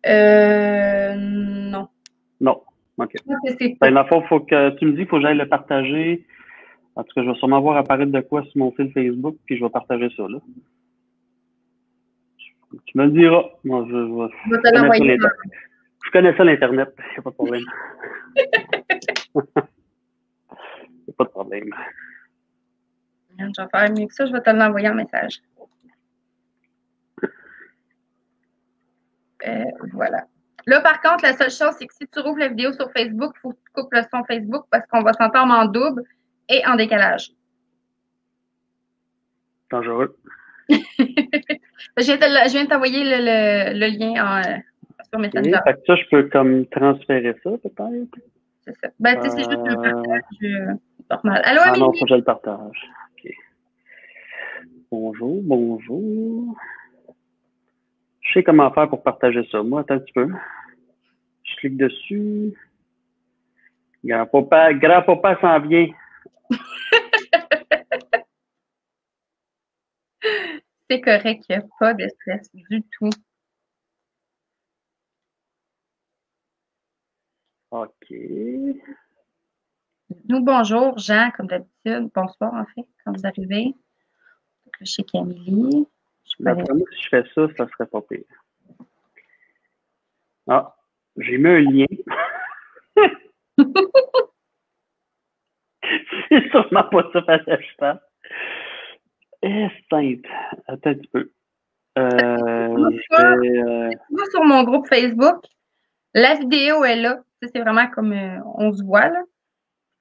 Non. Non. OK. Je pense que c'est Ben, dans le fond, faut que tu me dis, il faut que j'aille le partager. En tout cas, je vais sûrement voir apparaître de quoi sur mon fil Facebook, puis je vais partager ça, là. Tu me le diras. Moi, Je vais te connais ça, l'envoyer. je connais ça, l'Internet. Il n'y a pas de problème. Il n'y a pas de problème. Je vais faire mieux que ça. Je vais te l'envoyer en message. Voilà. Là, par contre, la seule chose, c'est que si tu rouvres la vidéo sur Facebook, il faut que tu coupes le son Facebook parce qu'on va s'entendre en double et en décalage. Dangereux. Je viens de t'envoyer le lien sur Messenger. Okay. Fait que ça, je peux comme transférer ça, peut-être? C'est ça. Ben, tu sais, c'est juste un partage normal. Allô, Ah Amélie? non, faut que je le partage. OK. Bonjour, bonjour. Je sais comment faire pour partager ça. Moi, attends un petit peu. Je clique dessus. Grand-papa s'en vient. C'est correct, il n'y a pas de stress du tout. OK. Nous, bonjour, Jean, comme d'habitude. Bonsoir, en fait, quand vous arrivez. Je suis Camille. D'après moi, si je fais ça, ça serait pas pire. Ah, j'ai mis un lien. C'est sûrement pas ça parce que je fasse. Simple. Attends un petit peu. Moi, sur mon groupe Facebook, la vidéo est là. C'est vraiment comme on se voit, là.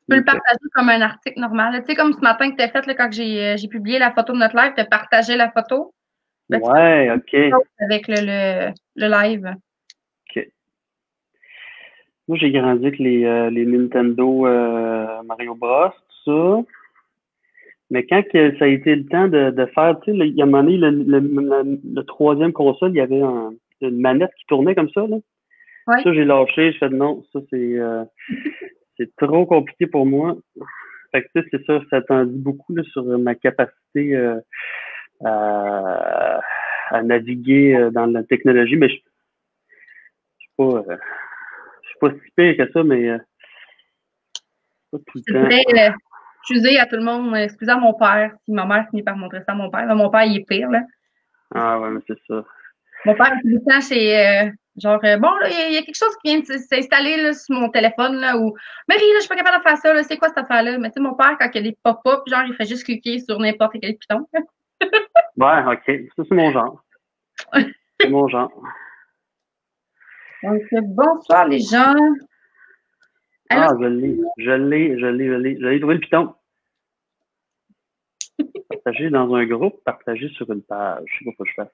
Tu peux le partager comme un article normal. Tu sais, comme ce matin que tu as fait là, quand j'ai publié la photo de notre live, tu as partagé la photo. Ben, ouais, OK. Avec le live. OK. Moi, j'ai grandi avec les Nintendo Mario Bros, tout ça. Mais quand ça a été le temps de faire, tu sais, il y a un moment donné, le troisième console, il y avait une manette qui tournait comme ça, là. Ouais. Ça, j'ai lâché. Je fais non, ça, c'est trop compliqué pour moi. Fait que, tu sais, c'est ça t'en dit beaucoup là, sur ma capacité à naviguer dans la technologie, mais je suis pas si pire que ça, mais pas tout le temps. Très excusez à tout le monde, excusez à mon père, si ma mère finit par montrer ça à mon père. Là, mon père, il est pire, là. Ah ouais, mais c'est ça. Mon père, tout le temps, c'est genre, bon, là, il y a quelque chose qui vient de s'installer là, sur mon téléphone, là, ou Marie, là, je suis pas capable de faire ça, là, c'est quoi cette affaire-là? Mais tu sais, mon père, quand il y a des pop-up, genre, il fait juste cliquer sur n'importe quel piton. Ouais, OK. Ça, c'est mon genre. C'est mon genre. Donc, bonsoir, les gens. Allô, je l'ai trouvé le piton. Partager dans un groupe, partager sur une page. Je sais pas ce que je fasse.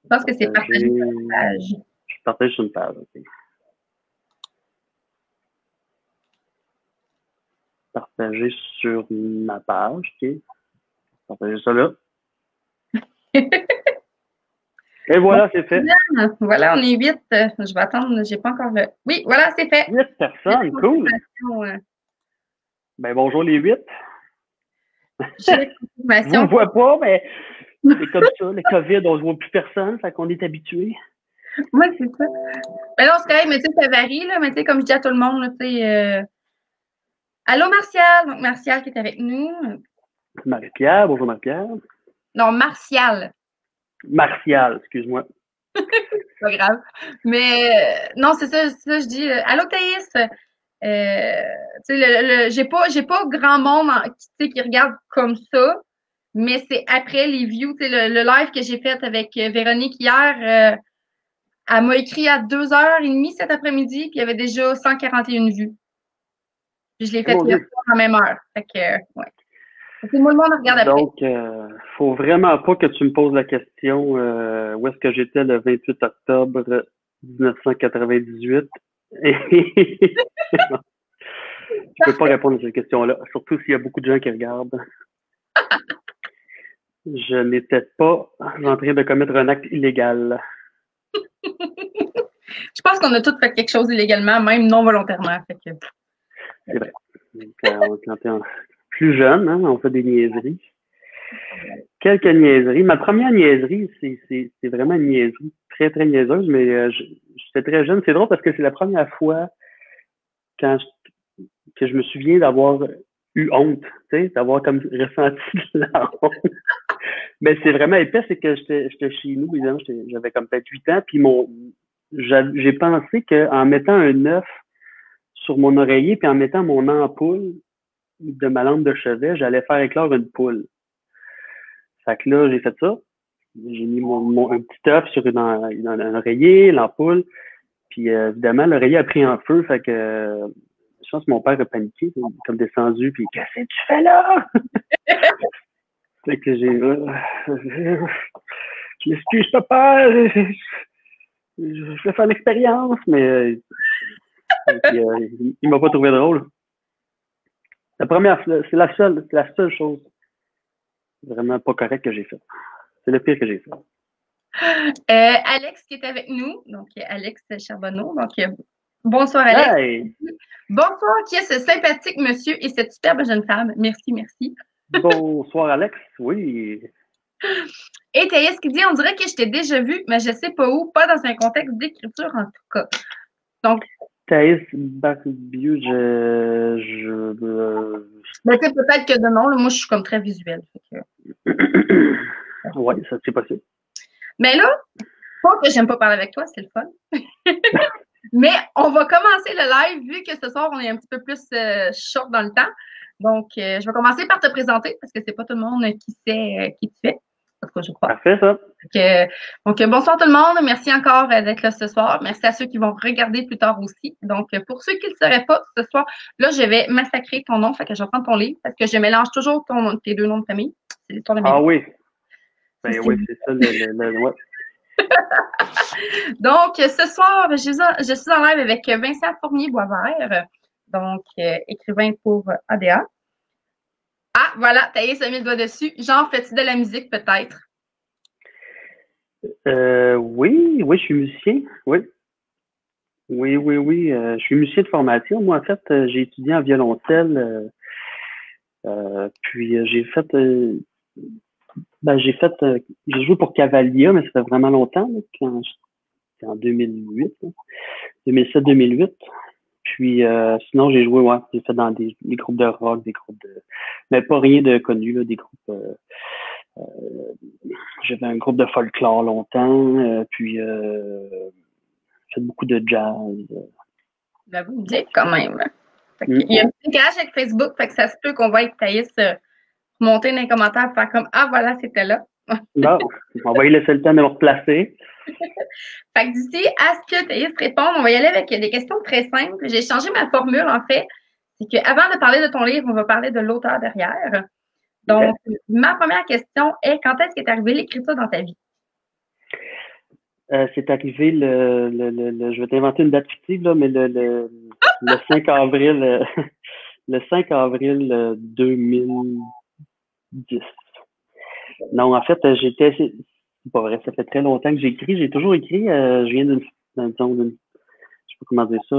Je pense que c'est partagé sur une page. Je partage sur une page, OK. Partager sur ma page, OK. Partager ça là. Et voilà, c'est fait. Voilà, on est 8. Je vais attendre, j'ai pas encore le. Oui, voilà, c'est fait. 8 personnes, cool. Ben bonjour les 8. On ne voit pas, mais c'est comme ça. Le COVID, on ne voit plus personne, fait qu'on est habitué. Oui, c'est ça. Ben là, c'est correct, mais tu sais, ça varie, là. Mais tu sais, comme je dis à tout le monde, là, tu sais. Allô, Martial. Donc, Martial qui est avec nous. Marie-Pierre, bonjour Marie-Pierre. Non, Martial. Martial, excuse-moi. C'est pas grave. Mais non, c'est ça, je dis. Allô, Thaïs. Tu sais, j'ai pas grand monde qui regarde comme ça, mais c'est après les views. Tu sais, le live que j'ai fait avec Véronique hier, elle m'a écrit à 2h30 cet après-midi, puis il y avait déjà 141 vues. Puis je l'ai fait hier soir à la même heure. Fait que, ouais. Tout le monde regarde après. Donc, faut vraiment pas que tu me poses la question où est-ce que j'étais le 28 octobre 1998. Je peux pas répondre à cette question-là, surtout s'il y a beaucoup de gens qui regardent. Je n'étais pas en train de commettre un acte illégal. Je pense qu'on a tous fait quelque chose illégalement, même non volontairement. Que... C'est vrai. Quand t'es plus jeune, hein, on fait des niaiseries. quelques niaiseries. Ma première niaiserie, c'est vraiment une niaiserie très, très niaiseuse, mais j'étais très jeune. C'est drôle parce que c'est la première fois quand que je me souviens d'avoir eu honte, tu sais, d'avoir comme ressenti de la honte. Mais c'est vraiment épais, c'est que j'étais chez nous, évidemment, j'avais comme peut-être 8 ans, puis j'ai pensé qu'en mettant un œuf sur mon oreiller, puis en mettant mon ampoule de ma lampe de chevet, j'allais faire éclore une poule. Fait que là, j'ai fait ça. J'ai mis un petit œuf sur un oreiller, l'ampoule, puis évidemment, l'oreiller a pris en feu, fait que je pense que mon père a paniqué, comme descendu, puis qu'est-ce que tu fais là? Fait que je m'excuse, papa, je vais faire l'expérience, mais il m'a pas trouvé drôle. C'est la seule chose vraiment pas correcte que j'ai faite. C'est le pire que j'ai fait. Alex qui est avec nous, donc Alex Charbonneau. Donc, bonsoir Alex. Hey! Bonsoir, qui est ce sympathique monsieur et cette superbe jeune femme. Merci, merci. Bonsoir Alex, oui. Et Thaïs qui dit, on dirait que je t'ai déjà vu, mais je sais pas où, pas dans un contexte d'écriture en tout cas. Donc, Thaïs Barbieux, mais c'est peut-être que de nom, là, moi je suis comme très visuelle. Oui, ça c'est possible. Mais là, pas que j'aime pas parler avec toi, c'est le fun. Mais on va commencer le live vu que ce soir, on est un petit peu plus short dans le temps. Donc, je vais commencer par te présenter parce que c'est pas tout le monde qui sait qui tu es. En tout cas, je crois. Parfait, ça. Donc, bonsoir tout le monde. Merci encore d'être là ce soir. Merci à ceux qui vont regarder plus tard aussi. Donc, pour ceux qui ne le sauraient pas ce soir, là, je vais massacrer ton nom. Fait que je vais prendre ton livre parce que je mélange toujours tes deux noms de famille. C'est l'histoire de mes Ah oui. Ben oui, c'est ça ouais. Donc, ce soir, je suis en live avec Vincent Fournier-Boisvert, donc écrivain pour ADA. Ah, voilà, Thaïs a mis le doigt dessus. Genre, fais-tu de la musique peut-être? Oui, je suis musicien, oui. Oui. Je suis musicien de formation. Moi, en fait, j'ai étudié en violoncelle. Puis j'ai joué pour Cavalia, mais ça fait vraiment longtemps, là, c'était en 2008, 2007-2008. Puis sinon, j'ai joué, j'ai fait dans des groupes de rock, mais pas rien de connu, là, des groupes. J'avais un groupe de folklore longtemps, puis j'ai fait beaucoup de jazz. Ben, vous me dites quand même. Il y a un petit décalage avec Facebook, fait que ça se peut qu'on voit Thaïs monter dans les commentaires et faire comme ah voilà, c'était là. Bon, on va y laisser le temps de me replacer. Fait que d'ici à ce que Thaïs réponde, on va y aller avec des questions très simples. J'ai changé ma formule en fait. C'est qu'avant de parler de ton livre, on va parler de l'auteur derrière. Donc, ma première question est quand est-ce qu'est arrivée l'écriture dans ta vie? C'est arrivé je vais t'inventer une date fictive, là, mais le 5 avril, le 5 avril 2010. Non, en fait, c'est pas vrai, ça fait très longtemps que j'écris. J'ai toujours écrit. Je viens je sais pas comment dire ça.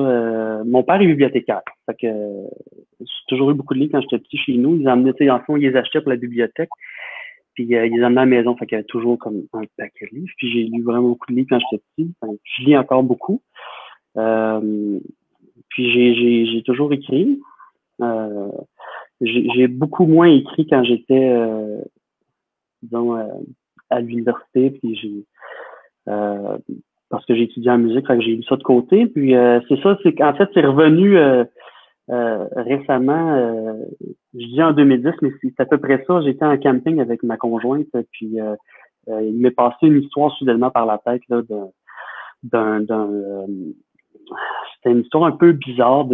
Mon père est bibliothécaire. Fait que j'ai toujours eu beaucoup de livres quand j'étais petit chez nous. Ils amenaient, en fond, ils les achetaient pour la bibliothèque. Puis ils les amenaient à la maison. Fait qu'il y avait toujours comme un paquet de livres. Puis j'ai lu vraiment beaucoup de livres quand j'étais petit. Enfin, je lis encore beaucoup. Puis j'ai toujours écrit. J'ai beaucoup moins écrit quand j'étais disons à l'université, puis parce que j'ai étudié en musique, fait que j'ai mis ça de côté. Puis c'est ça, c'est qu'en fait, c'est revenu récemment, je dis en 2010, mais c'est à peu près ça. J'étais en camping avec ma conjointe, puis il m'est passé une histoire soudainement par la tête là, c'était une histoire un peu bizarre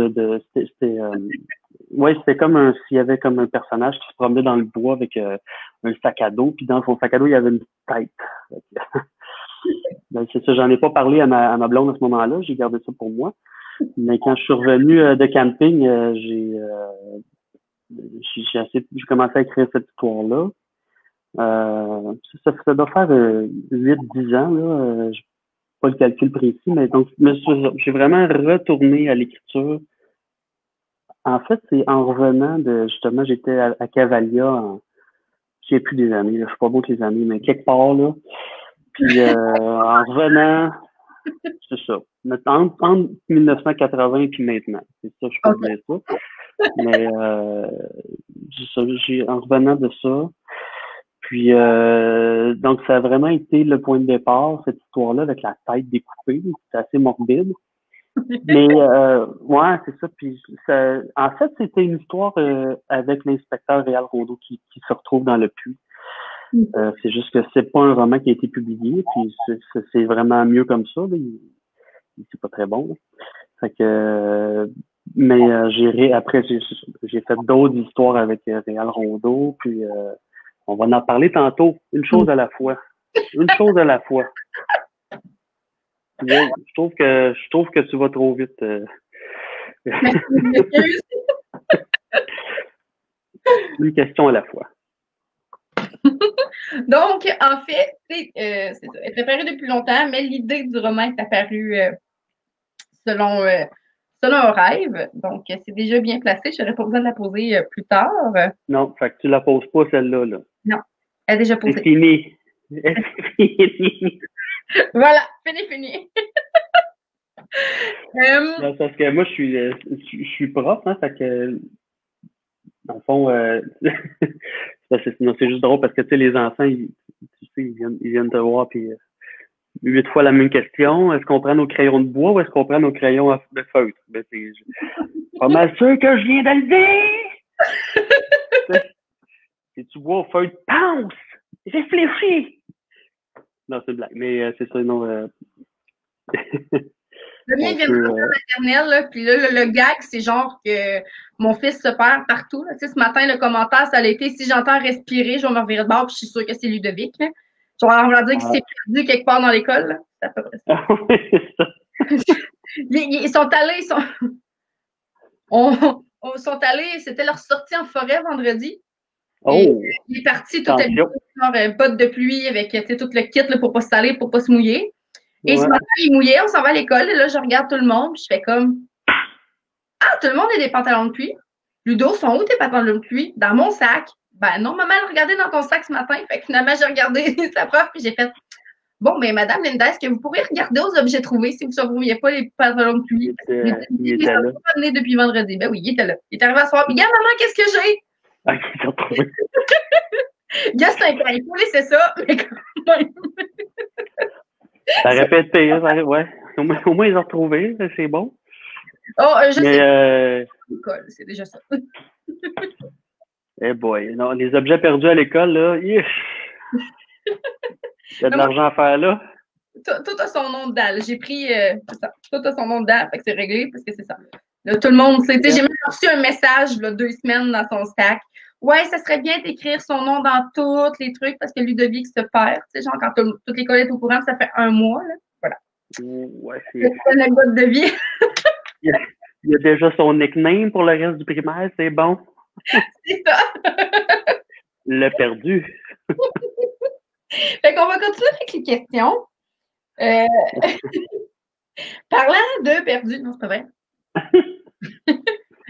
c'était comme s'il y avait comme un personnage qui se promenait dans le bois avec un sac à dos, puis dans son sac à dos, il y avait une tête. Ben, c'est ça, j'en ai pas parlé à ma blonde à ce moment-là, j'ai gardé ça pour moi. Mais quand je suis revenu de camping, j'ai commencé à écrire cette histoire-là. Ça doit faire 8-10 ans, là. J'ai pas le calcul précis, mais donc j'ai vraiment retourné à l'écriture. En fait, c'est en revenant justement, j'étais à Cavalia, tiens plus des années, là, je suis pas beau que les années, mais quelque part, là. Puis en revenant, c'est ça. Entre 1980 et puis maintenant. C'est ça, je peux OK. dire ça. Mais en revenant de ça, puis donc ça a vraiment été le point de départ, cette histoire-là, avec la tête découpée. C'est assez morbide. Mais ouais, c'est ça. Puis ça, en fait, c'était une histoire avec l'inspecteur Réal Rondeau qui se retrouve dans le puits. C'est juste que c'est pas un roman qui a été publié, puis c'est vraiment mieux comme ça. Là. C'est pas très bon. Là. Fait que mais après j'ai fait d'autres histoires avec Réal Rondeau, puis on va en parler tantôt, une chose à la fois. Une chose à la fois. Je trouve que tu vas trop vite. Une question à la fois. Donc, en fait, c'est ça. Elle est préparée depuis longtemps, mais l'idée du roman est apparue selon, selon un rêve. Donc, c'est déjà bien placé. Je n'aurais pas besoin de la poser plus tard. Non, fait que tu la poses pas celle-là. Là. Non, elle est déjà C'est posée. fini. C'est fini. Voilà, fini. Non, parce que moi, je suis prof, hein, fait que, dans le fond, c'est juste drôle parce que, tu sais, les enfants, tu sais, ils viennent te voir, puis 8 fois la même question. Est-ce qu'on prend nos crayons de bois ou est-ce qu'on prend nos crayons de feutre? Ben, c'est pas mal sûr que je viens de le dire! Si tu bois au feutre, pense! Réfléchis! Non, c'est une blague, mais c'est ça, non. Le mien vient de la maternelle, là, puis là, le gag, c'est genre que mon fils se perd partout. Là. Tu sais, ce matin, le commentaire, ça a été si j'entends respirer, je vais me revirer de bord, puis je suis sûre que c'est Ludovic. Là. Genre, on va dire qu'il s'est perdu quelque part dans l'école. C'est à peu près ça. Ils sont allés, sont allés, c'était leur sortie en forêt vendredi. Et il est parti tout habillé, genre bottes de pluie avec tout le kit là, pour pas se saler, pour pas se mouiller. Et ce matin, il mouillait, on s'en va à l'école, et là, je regarde tout le monde, puis je fais comme ah, tout le monde a des pantalons de pluie. Ludo, sont où tes pantalons de pluie? Dans mon sac. Ben non, maman, elle regardait dans ton sac ce matin. Fait que finalement, j'ai regardé sa prof, puis j'ai fait bon, mais Madame Linda, est-ce que vous pourriez regarder aux objets trouvés si vous ne trouviez pas les pantalons de pluie? Il était là. Pas amené depuis vendredi. Ben oui, il était là. Il est arrivé à soir. Puis, regarde, maman, qu'est-ce que j'ai? Ah, ils ont trouvé. Il y a 5 ans, il faut laisser ça, mais quand même. Ça répète pire, ouais. Au moins, ils ont retrouvé, c'est bon. Oh, je sais. C'est déjà ça. Eh boy, non, les objets perdus à l'école, là, il y a de l'argent à faire là. Tout a son nom de dalle. J'ai pris ça. Tout a son nom de dalle, fait que c'est réglé parce que c'est ça. Là, tout le monde, j'ai même reçu un message là, 2 semaines dans son stack. Ouais, ça serait bien d'écrire son nom dans tous les trucs parce que Ludovic se perd. Tu sais, genre quand toute l'école est au courant, ça fait 1 mois. Là. Voilà. Ouais, c'est la goutte de vie. il y a déjà son nickname pour le reste du primaire, c'est bon. C'est ça. Le perdu. Fait qu'on va continuer avec les questions. Parlant de perdu, non, c'est pas vrai.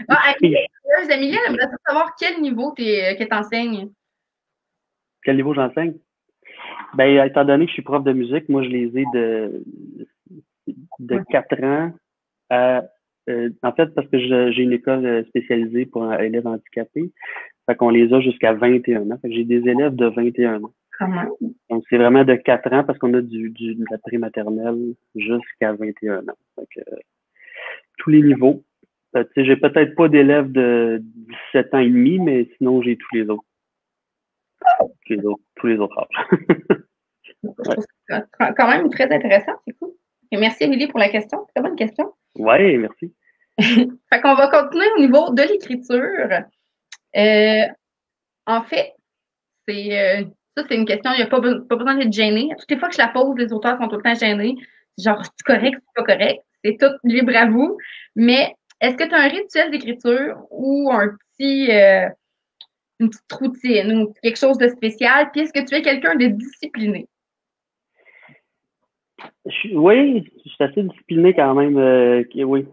Amélie, elle aimerait savoir quel niveau que t'enseignes. Quel niveau j'enseigne? Ben, étant donné que je suis prof de musique, moi, je les ai de 4 ans à... en fait, parce que j'ai une école spécialisée pour élèves handicapés. Fait qu'on les a jusqu'à 21 ans. Fait que j'ai des élèves de 21 ans. Comment? Donc, c'est vraiment de 4 ans parce qu'on a de la prématernelle jusqu'à 21 ans. Fait que, tous les niveaux. Tu sais, j'ai peut-être pas d'élèves de 17 ans et demi, mais sinon, j'ai tous les autres. Tous les autres âges. Je trouve ça quand même très intéressant, c'est cool. Et merci Émilie pour la question. Très bonne question. Oui, merci. Fait qu'on va continuer au niveau de l'écriture. En fait, ça, c'est une question, il n'y a pas besoin d'être gêné. Toutes les fois que je la pose, les auteurs sont tout le temps gênés. Genre, c'est correct, c'est pas correct. C'est tout libre à vous. Mais est-ce que tu as un rituel d'écriture ou une petite routine ou quelque chose de spécial? Puis est-ce que tu es quelqu'un de discipliné? Oui, je suis assez discipliné quand même. Oui.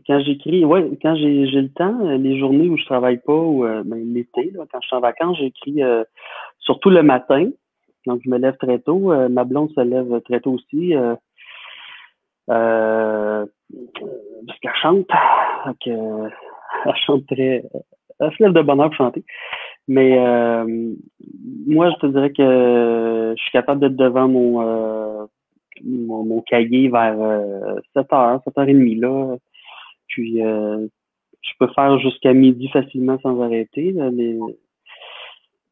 Quand j'écris, ouais, quand j'ai le temps, les journées où je travaille pas ou ben, l'été, là, quand je suis en vacances, j'écris surtout le matin. Donc je me lève très tôt. Ma blonde se lève très tôt aussi. Euh, Parce qu'elle chante. Donc, elle chante très. Elle se lève de bonne heure pour chanter. Mais moi, je te dirais que je suis capable d'être devant mon cahier vers 7h, 7h30 là. Puis je peux faire jusqu'à midi facilement sans arrêter. Là,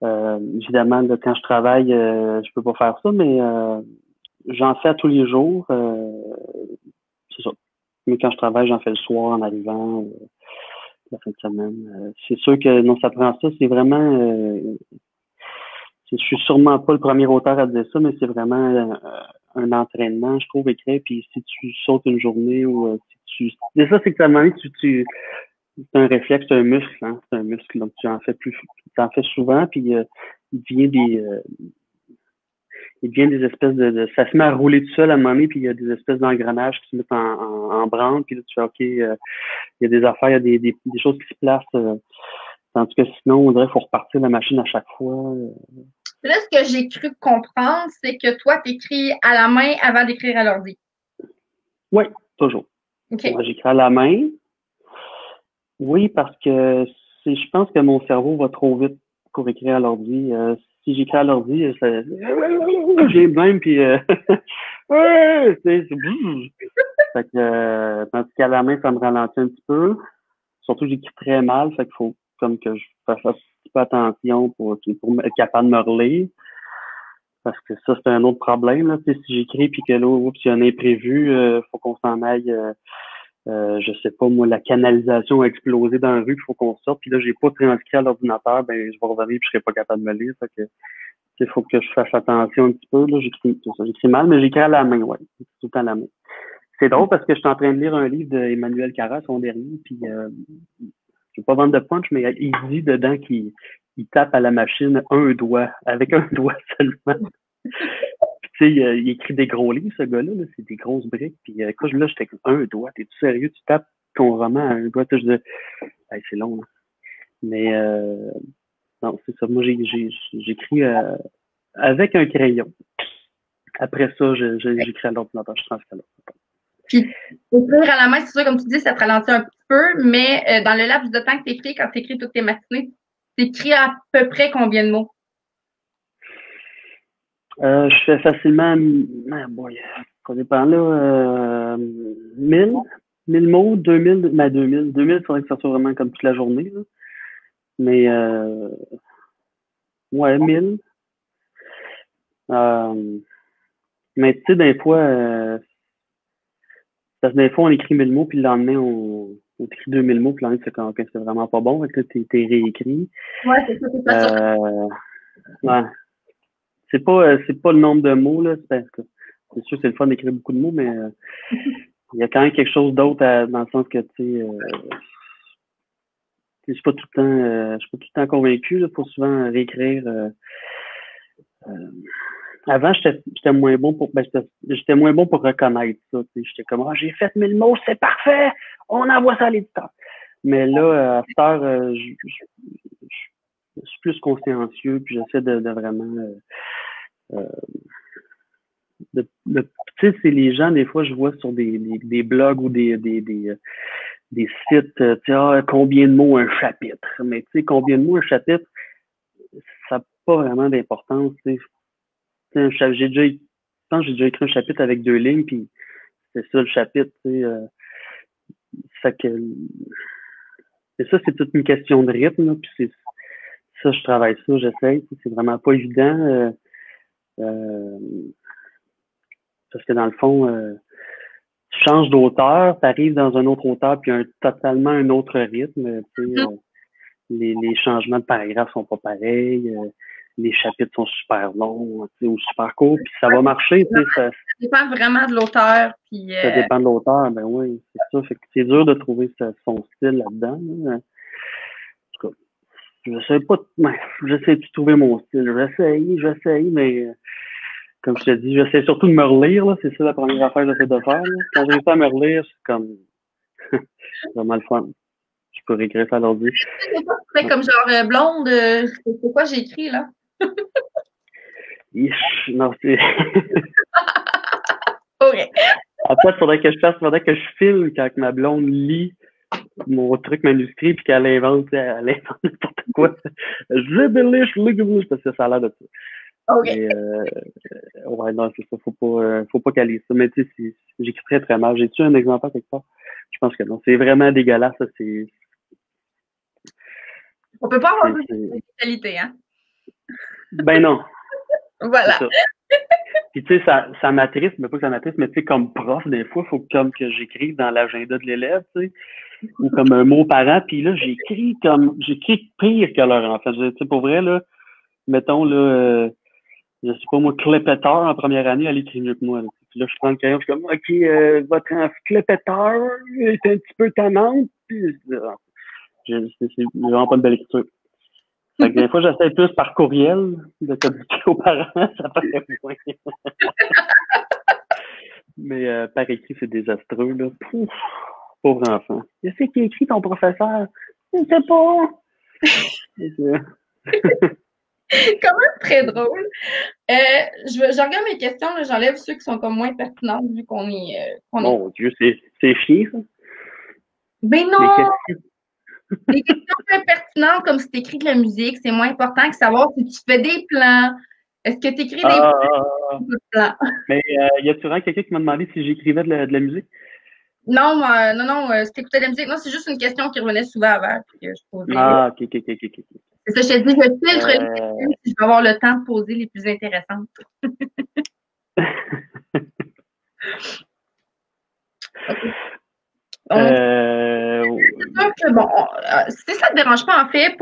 évidemment, là, quand je travaille, je peux pas faire ça, mais j'en fais à tous les jours. C'est ça. Mais quand je travaille, j'en fais le soir en arrivant, la fin de semaine. C'est sûr que non, ça prend ça. C'est vraiment. Je suis sûrement pas le premier auteur à dire ça, mais c'est vraiment un entraînement, je trouve, écrit. Puis si tu sautes une journée ou si tu. Mais ça, c'est que à un moment donné, c'est un réflexe, c'est un muscle, hein. C'est un muscle. Donc tu en fais tu en fais souvent, puis il devient des espèces ça se met à rouler tout seul à un moment donné, puis il y a des espèces d'engrenages qui se mettent en branle, puis là tu fais OK, il y a des affaires, il y a des choses qui se placent. Tandis que sinon, on dirait qu'il faut repartir la machine à chaque fois. Là, ce que j'ai cru comprendre, c'est que toi, tu écris à la main avant d'écrire à l'ordi. Oui, toujours. OK. Moi, j'écris à la main. Oui, parce que je pense que mon cerveau va trop vite pour écrire à l'ordi. Si j'écris à l'ordi, j'ai le même, puis ouais, fait que, tandis qu'à la main, ça me ralentit un petit peu. Surtout, j'écris très mal, fait qu'il faut comme que je fasse un petit peu attention pour être capable de me relire. Parce que ça, c'est un autre problème, là. Tu sais, si j'écris puis que là, oups, il y a un imprévu, faut qu'on s'en aille. Je sais pas, moi, la canalisation a explosé dans la rue, il faut qu'on sorte. Puis là, j'ai pas transcrit à l'ordinateur, ben je vais revenir puis je serai pas capable de me lire. Fait que il faut que je fasse attention un petit peu. Là, j'écris mal, mais j'écris à la main, ouais. Tout le temps à la main. C'est drôle parce que je suis en train de lire un livre d'Emmanuel Carra, son dernier, puis je vais pas vendre de punch, mais il dit dedans qu'il tape à la machine un doigt, avec un doigt seulement. Tu sais, il écrit des gros livres, ce gars-là, là, c'est des grosses briques. Puis écoute, là, j'étais comme un doigt, t'es-tu sérieux? Tu tapes ton roman à un doigt, je dis, hey, c'est long, là. Mais non, c'est ça. Moi, j'écris avec un crayon. Après ça, j'écris à l'ordinateur, je transfère à l'ordinateur. Puis, écrire à la main, c'est sûr, comme tu dis, ça te ralentit un petit peu, mais dans le laps de temps que tu écris, quand tu écris toutes tes matinées, tu écris à peu près combien de mots? Je fais facilement, boy, ça dépend là, 1000 mots, 2000, ben 2000, il faudrait que ça soit vraiment comme toute la journée, là. Mais, ouais, 1000. Mais tu sais, des fois, parce que des fois, on écrit 1000 mots, puis le lendemain, on écrit 2000 mots, puis le lendemain, c'est comme, OK, c'est vraiment pas bon, fait que là, t'es réécrit. Ouais, c'est ça, c'est pas sûr. Ouais. C'est pas le nombre de mots, là, c'est sûr, c'est le fun d'écrire beaucoup de mots, mais il y a quand même quelque chose d'autre dans le sens que, tu sais, je suis pas tout le temps, je suis pas tout le temps convaincu, là, faut souvent réécrire. Avant, j'étais moins bon j'étais moins bon pour reconnaître ça. J'étais comme, ah, j'ai fait 1000 mots, c'est parfait, on envoie ça à l'éditeur. Mais là, à cette heure, je suis plus consciencieux, puis j'essaie de vraiment, tu sais, c'est les gens, des fois, je vois sur des blogs ou des sites, tu sais, ah, combien de mots un chapitre. Mais tu sais, combien de mots un chapitre, ça n'a pas vraiment d'importance, tu sais. Je pense que j'ai déjà écrit un chapitre avec 2 lignes, puis c'est ça le chapitre, tu sais. Fait que, et ça, c'est toute une question de rythme, là, puis ça, je travaille ça, j'essaie, c'est vraiment pas évident, parce que dans le fond, tu changes d'auteur, tu arrives dans un autre auteur, puis totalement un autre rythme, tu sais, les changements de paragraphes sont pas pareils, les chapitres sont super longs, tu sais, ou super courts, puis ça va marcher, tu sais, Ça dépend vraiment de l'auteur. Puis, ça dépend de l'auteur, ben oui, c'est ça. Fait que c'est dur de trouver son style là-dedans, là. En tout cas, j'essaie de trouver mon style. J'essaye, mais comme je te dis, j'essaie surtout de me relire, là. C'est ça la première affaire que j'essaie de faire, là. Quand je réussis à me relire, c'est comme, Vraiment le fun. Je peux réécrire ça à l'ordi. C'est quoi tu fais comme genre blonde? C'est quoi j'ai écrit là? Non, c'est. OK. En fait, faudrait que je filme quand ma blonde lit mon truc manuscrit puis qu'elle invente n'importe quoi. Je parce que ça a l'air de ça. OK. Mais ouais, non, c'est ça. Faut pas caler ça. Mais tu sais, j'écris très très mal. J'ai-tu un exemplaire quelque part? Je pense que non. C'est vraiment dégueulasse. Ça, On peut pas avoir de c'est- qualité, hein? Ben non, c'est Voilà. ça. Puis tu sais, ça m'attriste, mais pas que ça m'attriste, mais tu sais, comme prof, des fois, il faut comme que j'écrive dans l'agenda de l'élève, tu sais, ou comme un mot parent, puis là, j'écris pire que leur enfant. Tu sais, pour vrai, là, mettons, là, je sais pas moi, Clépeteur en première année, elle écrit mieux que moi. Là, puis là je prends le crayon, je suis comme, OK, votre enfant Clépeteur est un petit peu tannante, puis c'est vraiment pas une belle écriture. Fait que des fois, j'essaie plus par courriel de communiquer aux parents, ça paraît moins. Mais par écrit, c'est désastreux, là. Pouf, pauvre enfant. Qu'est-ce qui a écrit ton professeur? Je ne sais pas. Quand même très drôle. Je regarde mes questions, j'enlève ceux qui sont comme moins pertinentes vu qu'on est. Mon Dieu, c'est chiant, ça. Ben Les non! questions. Les questions plus pertinentes, comme si tu écris de la musique, c'est moins important que savoir si tu fais des plans. Est-ce que tu écris des plans? Mais y a-tu vraiment quelqu'un qui m'a demandé si j'écrivais de la musique? Non, non, si tu écoutais de la musique, non, c'est juste une question qui revenait souvent avant, puis que je posais. Ah, ok. C'est ça, je te dis, je filtre les Euh... questions si je vais avoir le temps de poser les plus intéressantes. Okay. Donc, c'est sûr que, bon, si ça te dérange pas, en fait,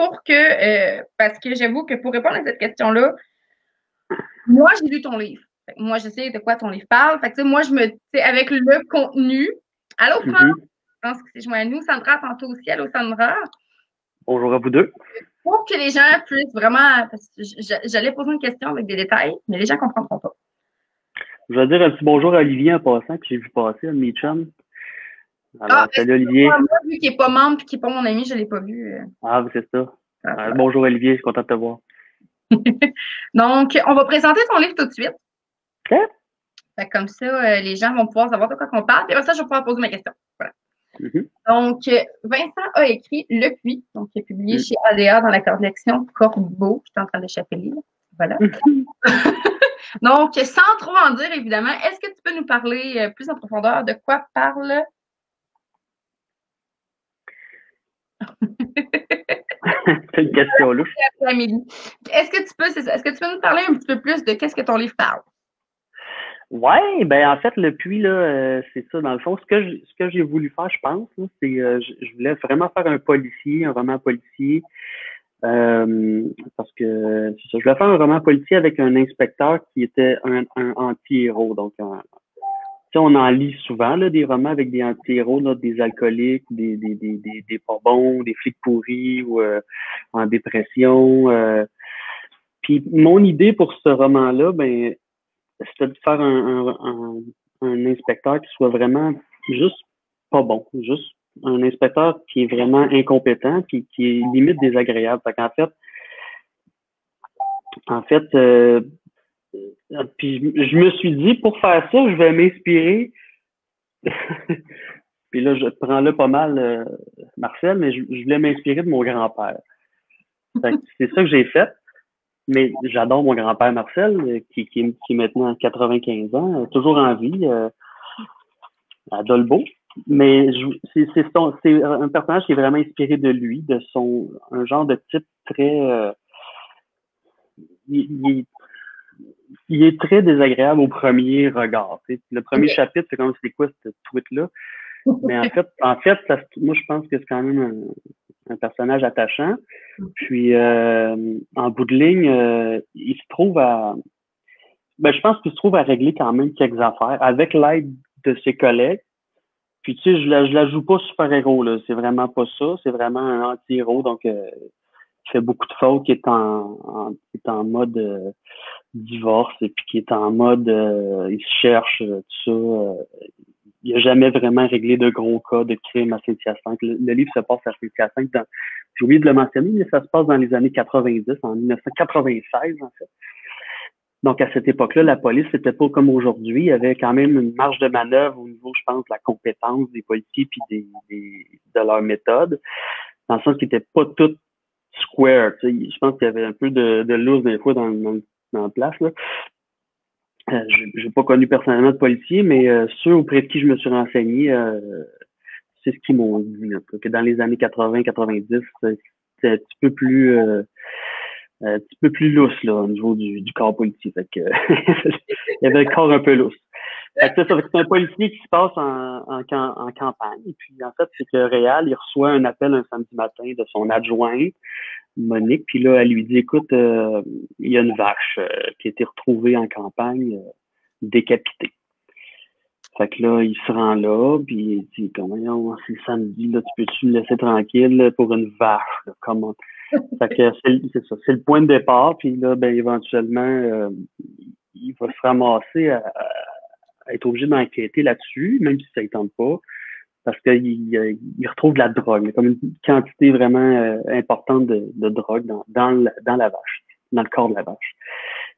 parce que j'avoue que pour répondre à cette question-là, moi, j'ai lu ton livre. Moi, je sais de quoi ton livre parle. Fait que, moi, avec le contenu, allô, France, je pense que c'est joint à nous, Sandra, tantôt aussi, allô, Sandra. Bonjour à vous deux. Pour que les gens puissent vraiment, parce que j'allais poser une question avec des détails, mais les gens comprendront pas. Je vais dire un petit bonjour à Olivier en passant, que j'ai vu passer, un de mes chums. Alors, salut Olivier. Moi, vu qu'il n'est pas membre et qu'il n'est pas mon ami, je ne l'ai pas vu. Ah, c'est ça. Bonjour Olivier, je suis content de te voir. Donc, on va présenter ton livre tout de suite. OK. Fait comme ça, les gens vont pouvoir savoir de quoi on parle. Puis après ça, je vais pouvoir poser ma question. Voilà. Donc, Vincent a écrit Le Puits, donc qui est publié chez ADA dans la collection Corbeau. Je suis en train d'échapper le livre. Voilà. Donc, sans trop en dire, évidemment, est-ce que tu peux nous parler plus en profondeur de quoi parle C'est une question louche. Est-ce que tu peux nous parler un petit peu plus de qu'est-ce que ton livre parle? Ouais, ben en fait, le puits, là, c'est ça. Dans le fond, ce que j'ai voulu faire, je pense, là, c'est je voulais vraiment faire un roman policier. Parce que c'est ça, je voulais faire un roman policier avec un inspecteur qui était un anti-héros. Donc, on en lit souvent là, des romans avec des anti-héros, là, des alcooliques, des pas bons, des flics pourris ou en dépression. Puis mon idée pour ce roman-là, ben, c'était de faire un inspecteur qui soit vraiment juste pas bon, juste un inspecteur qui est vraiment incompétent, qui est limite désagréable. Fait qu'en fait, puis je me suis dit, pour faire ça, je vais m'inspirer. Puis là, je prends là pas mal Marcel, mais je voulais m'inspirer de mon grand-père. C'est ça que j'ai fait. Mais j'adore mon grand-père Marcel, qui est maintenant 95 ans, toujours en vie, à Dolbeau. Mais c'est un personnage qui est vraiment inspiré de lui, un genre de type très... il est très désagréable au premier regard. T'sais. Le premier chapitre, c'est comme c'est quoi ce tweet-là. Mais en fait moi, je pense que c'est quand même un personnage attachant. Puis, en bout de ligne, il se trouve je pense qu'il se trouve à régler quand même quelques affaires avec l'aide de ses collègues. Puis, tu sais, je la joue pas super-héros, là. C'est vraiment pas ça. C'est vraiment un anti-héros. Donc, qui fait beaucoup de fautes, qui est en mode divorce et puis qui est en mode il se cherche, tout ça. il a jamais vraiment réglé de gros cas de crime à Saint-Hyacinthe. Le livre se passe à Saint-Hyacinthe j'ai oublié de le mentionner, mais ça se passe dans les années 90, en 1996, en fait. Donc, à cette époque-là, la police, c'était pas comme aujourd'hui. Il y avait quand même une marge de manœuvre au niveau, je pense, de la compétence des policiers puis de leur méthode, dans le sens qu'ils n'étaient pas tous square. Tu sais. Je pense qu'il y avait un peu de loose des fois dans la place. Là. J'ai pas connu personnellement de policiers, mais ceux auprès de qui je me suis renseigné, c'est ce qu'ils m'ont dit. Là, que dans les années 80-90, c'était un petit peu plus lousse là, au niveau du corps policier. Fait que, il y avait le corps un peu lousse. Fait que, c'est un policier qui se passe en campagne. Et puis, en fait, c'est que Réal, il reçoit un appel un samedi matin de son adjointe, Monique. Puis là, elle lui dit, écoute, il y a une vache qui a été retrouvée en campagne, décapitée. Fait que là, il se rend là, puis il dit, comment, c'est samedi, là, tu peux-tu me laisser tranquille là, pour une vache, là, comment? Fait que c'est ça, c'est le point de départ, puis là, ben, éventuellement, il va se ramasser à être obligé d'enquêter là-dessus, même si ça ne tente pas, parce qu'il retrouve de la drogue, comme une quantité vraiment importante de drogue dans la vache, dans le corps de la vache.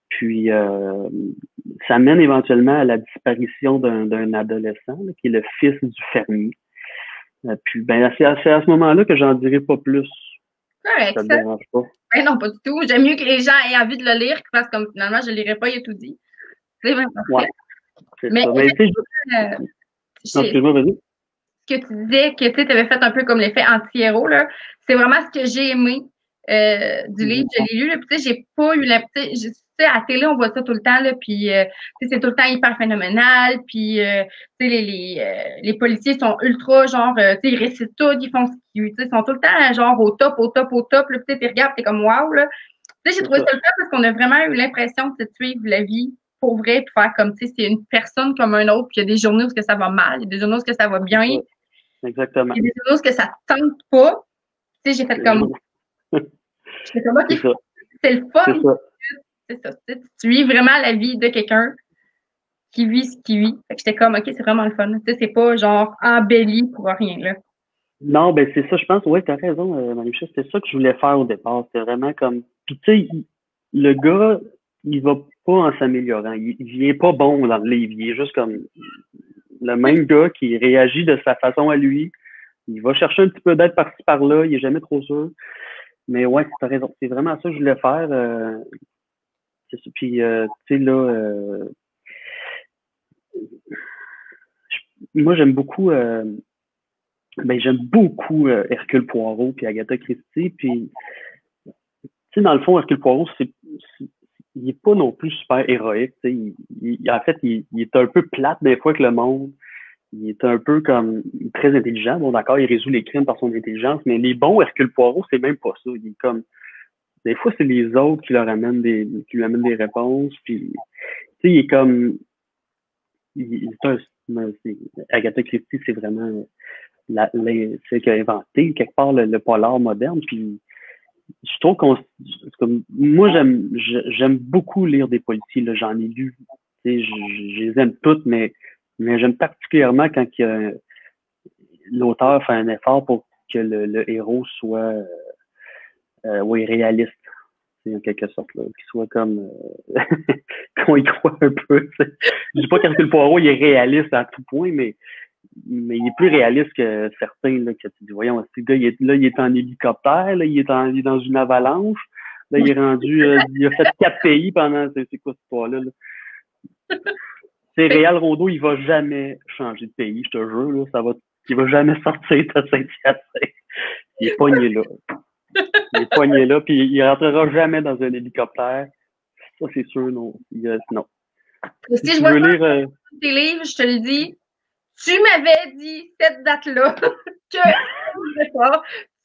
Puis, ça mène éventuellement à la disparition d'un adolescent, là, qui est le fils du fermier. Puis, ben, c'est à ce moment-là que j'en dirai pas plus. Correct, ça te dérange pas. Ben non, pas du tout. J'aime mieux que les gens aient envie de le lire, parce que comme finalement, je ne lirai pas, il a tout dit. C'est vraiment parfait. Ouais, c'est mais ça. Mais tu sais, excuse-moi, vas-y. Ce que tu disais, que tu avais fait un peu comme l'effet anti-héros, là, c'est vraiment ce que j'ai aimé du livre. Je l'ai lu, là, puis tu sais, j'ai pas eu la... Tu sais, à la télé, on voit ça tout le temps, là, puis c'est tout le temps hyper phénoménal, puis tu sais, les policiers sont ultra, genre, tu sais, ils récitent tout, ils font ce qu'ils... Tu sais, ils sont tout le temps, genre, au top, là, puis tu regardes, t'es comme, waouh, là. Tu sais, j'ai trouvé ça le fait parce qu'on a vraiment eu l'impression de suivre la vie pour vrai, puis faire comme, tu sais, c'est une personne comme un autre, puis il y a des journées où que ça va mal, il y a des journées où que ça va bien, exactement. il y a des journées où que ça tente pas. Tu sais, j'ai fait comme, j'étais comme, ok, c'est le fun. C'est ça. Tu vis vraiment la vie de quelqu'un qui vit ce qu'il vit. Fait que j'étais comme, ok, c'est vraiment le fun. Tu sais, c'est pas genre embelli pour rien, là. Non, ben c'est ça, je pense. Ouais, t'as raison, Marie-Michel, c'était ça que je voulais faire au départ. C'était vraiment comme. Puis tu sais, le gars, il va pas en s'améliorant. Il est pas bon dans le livre. Il est juste comme le même gars qui réagit de sa façon à lui. Il va chercher un petit peu d'aide par-ci par-là. Il est jamais trop sûr. Mais ouais, t'as raison. C'est vraiment ça que je voulais faire. C'est ça. Puis tu sais là, moi j'aime beaucoup. Ben j'aime beaucoup Hercule Poirot puis Agatha Christie. Puis tu sais, dans le fond, Hercule Poirot, il est pas non plus super héroïque. En fait, il est un peu plate des fois que le monde. Il est un peu comme très intelligent. Bon, d'accord, il résout les crimes par son intelligence, mais les bons Hercule Poirot, c'est même pas ça. Il est comme. Des fois, c'est les autres qui lui amènent des réponses. Puis, tu sais, il est comme. Agatha Christie, c'est vraiment celle qui a inventé quelque part le polar moderne. Puis, je trouve comme moi j'aime beaucoup lire des policiers, là, j'en ai lu, tu sais, je les aime toutes, mais j'aime particulièrement quand l'auteur fait un effort pour que le héros soit oui, réaliste, en quelque sorte, là, qu'il soit comme qu'on y croit un peu. T'sais. Je dis pas qu'Hercule Poirot il est réaliste à tout point, mais il est plus réaliste que certains, là, que tu dis, voyons, ce gars, il est en hélicoptère, là, il est dans une avalanche, là, il est rendu, il a fait 4 pays pendant, c'est quoi cette histoire-là, là? C'est Réal Rondeau, il va jamais changer de pays, je te jure, là, il va jamais sortir de Saint-Hyacinthe. Il est pogné là. Il est pogné là, puis il rentrera jamais dans un hélicoptère. Ça, c'est sûr, non. Non. Si je vois tes livres, je te le dis, tu m'avais dit cette date-là que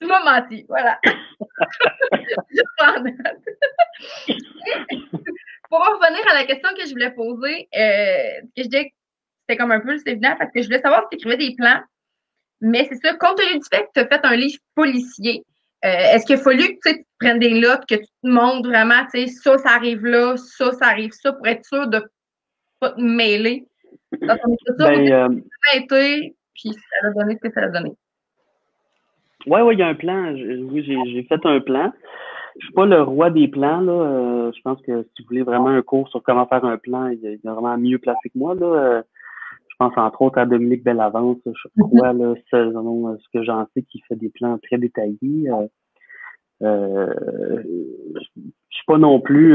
tu m'as menti. Voilà. Je prends note. Pour en revenir à la question que je voulais poser, que je disais que c'était comme un peu évident parce que je voulais savoir si tu écrivais des plans. Mais c'est ça, compte tenu du fait que tu as fait un livre policier, est-ce qu'il a fallu que tu prennes des notes, que tu te montres vraiment, tu sais, ça arrive là, ça arrive ça, pour être sûr de ne pas te mêler? Dans ton écriture, Ben, ça a été, puis ça a donné ce que ça a donné. ouais, il y a un plan. Oui, j'ai fait un plan. Je suis pas le roi des plans, là. Je pense que si vous voulez vraiment un cours sur comment faire un plan, il y a vraiment mieux placé que moi, là. Je pense entre autres à Dominique Bellavance, je crois, là, selon ce que j'en sais, qui fait des plans très détaillés. Je suis pas non plus,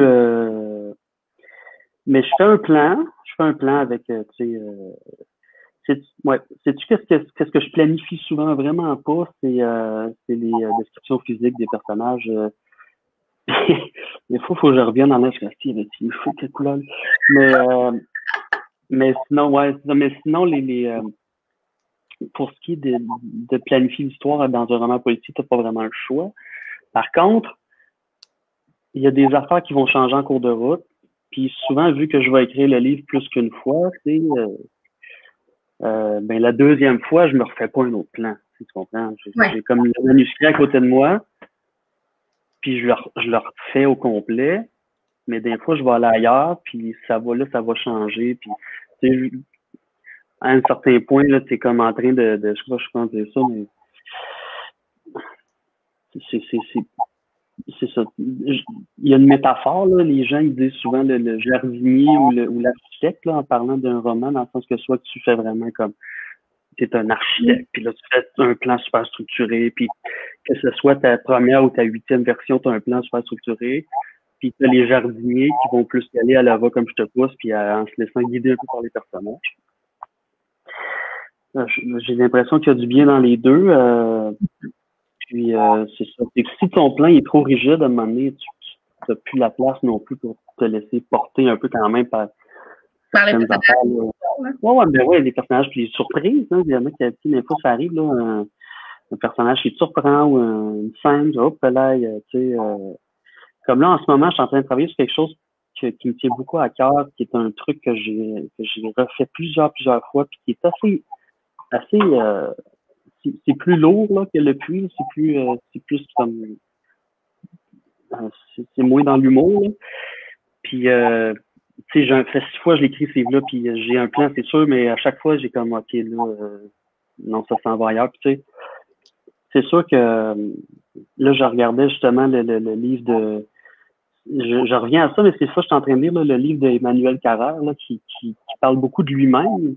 mais je fais un plan. Je fais un plan avec, tu sais, ouais, sais-tu qu'est-ce que je planifie souvent vraiment pas, c'est les descriptions physiques des personnages. Des fois, il faut que je revienne en âge il faut quelle couleur. Mais sinon, ouais, mais sinon, pour ce qui est de planifier l'histoire dans un roman politique, t'as pas vraiment le choix. Par contre, il y a des affaires qui vont changer en cours de route. Puis souvent, vu que je vais écrire le livre plus qu'une fois, ben la deuxième fois, je me refais pas un autre plan. Tu comprends? J'ai comme le manuscrit à côté de moi, puis je le refais au complet. Mais des fois, je vais aller ailleurs, puis ça va changer. Puis, tu sais, à un certain point, là, t'es comme en train je sais pas, je pense dire ça, mais c'est ça. Il y a une métaphore, là. Les gens, ils disent souvent le jardinier ou l'architecte, là, en parlant d'un roman, dans le sens que soit tu fais vraiment comme, t'es un architecte, puis là, tu fais un plan super structuré, puis que ce soit ta première ou ta 8e version, tu as un plan super structuré. Puis t'as les jardiniers qui vont plus y aller à la va comme je te pousse, puis en se laissant guider un peu par les personnages. J'ai l'impression qu'il y a du bien dans les deux. Puis c'est ça. C'est que si ton plan est trop rigide, à un moment donné, tu n'as plus la place non plus pour te laisser porter un peu quand même par certaines affaires. Ouais, les personnages, puis les surprises, hein, il y en a qui, des fois, ça arrive, là, un personnage qui te surprend ou une scène, hop là, tu sais, comme là, en ce moment, je suis en train de travailler sur quelque chose qui me tient beaucoup à cœur, qui est un truc que j'ai refait plusieurs fois, puis qui est assez c'est plus lourd là, que le puits, c'est plus comme c'est moins dans l'humour. Là. Puis tu sais, j'ai fait 6 fois je l'écris ces livres-là, puis j'ai un plan, c'est sûr, mais à chaque fois, j'ai comme OK, là, non, ça s'en va ailleurs. Puis tu sais, c'est sûr que là, je regardais justement le livre de je reviens à ça, mais c'est ça que je suis en train de lire, là, le livre d'Emmanuel Carrère, là, qui parle beaucoup de lui-même.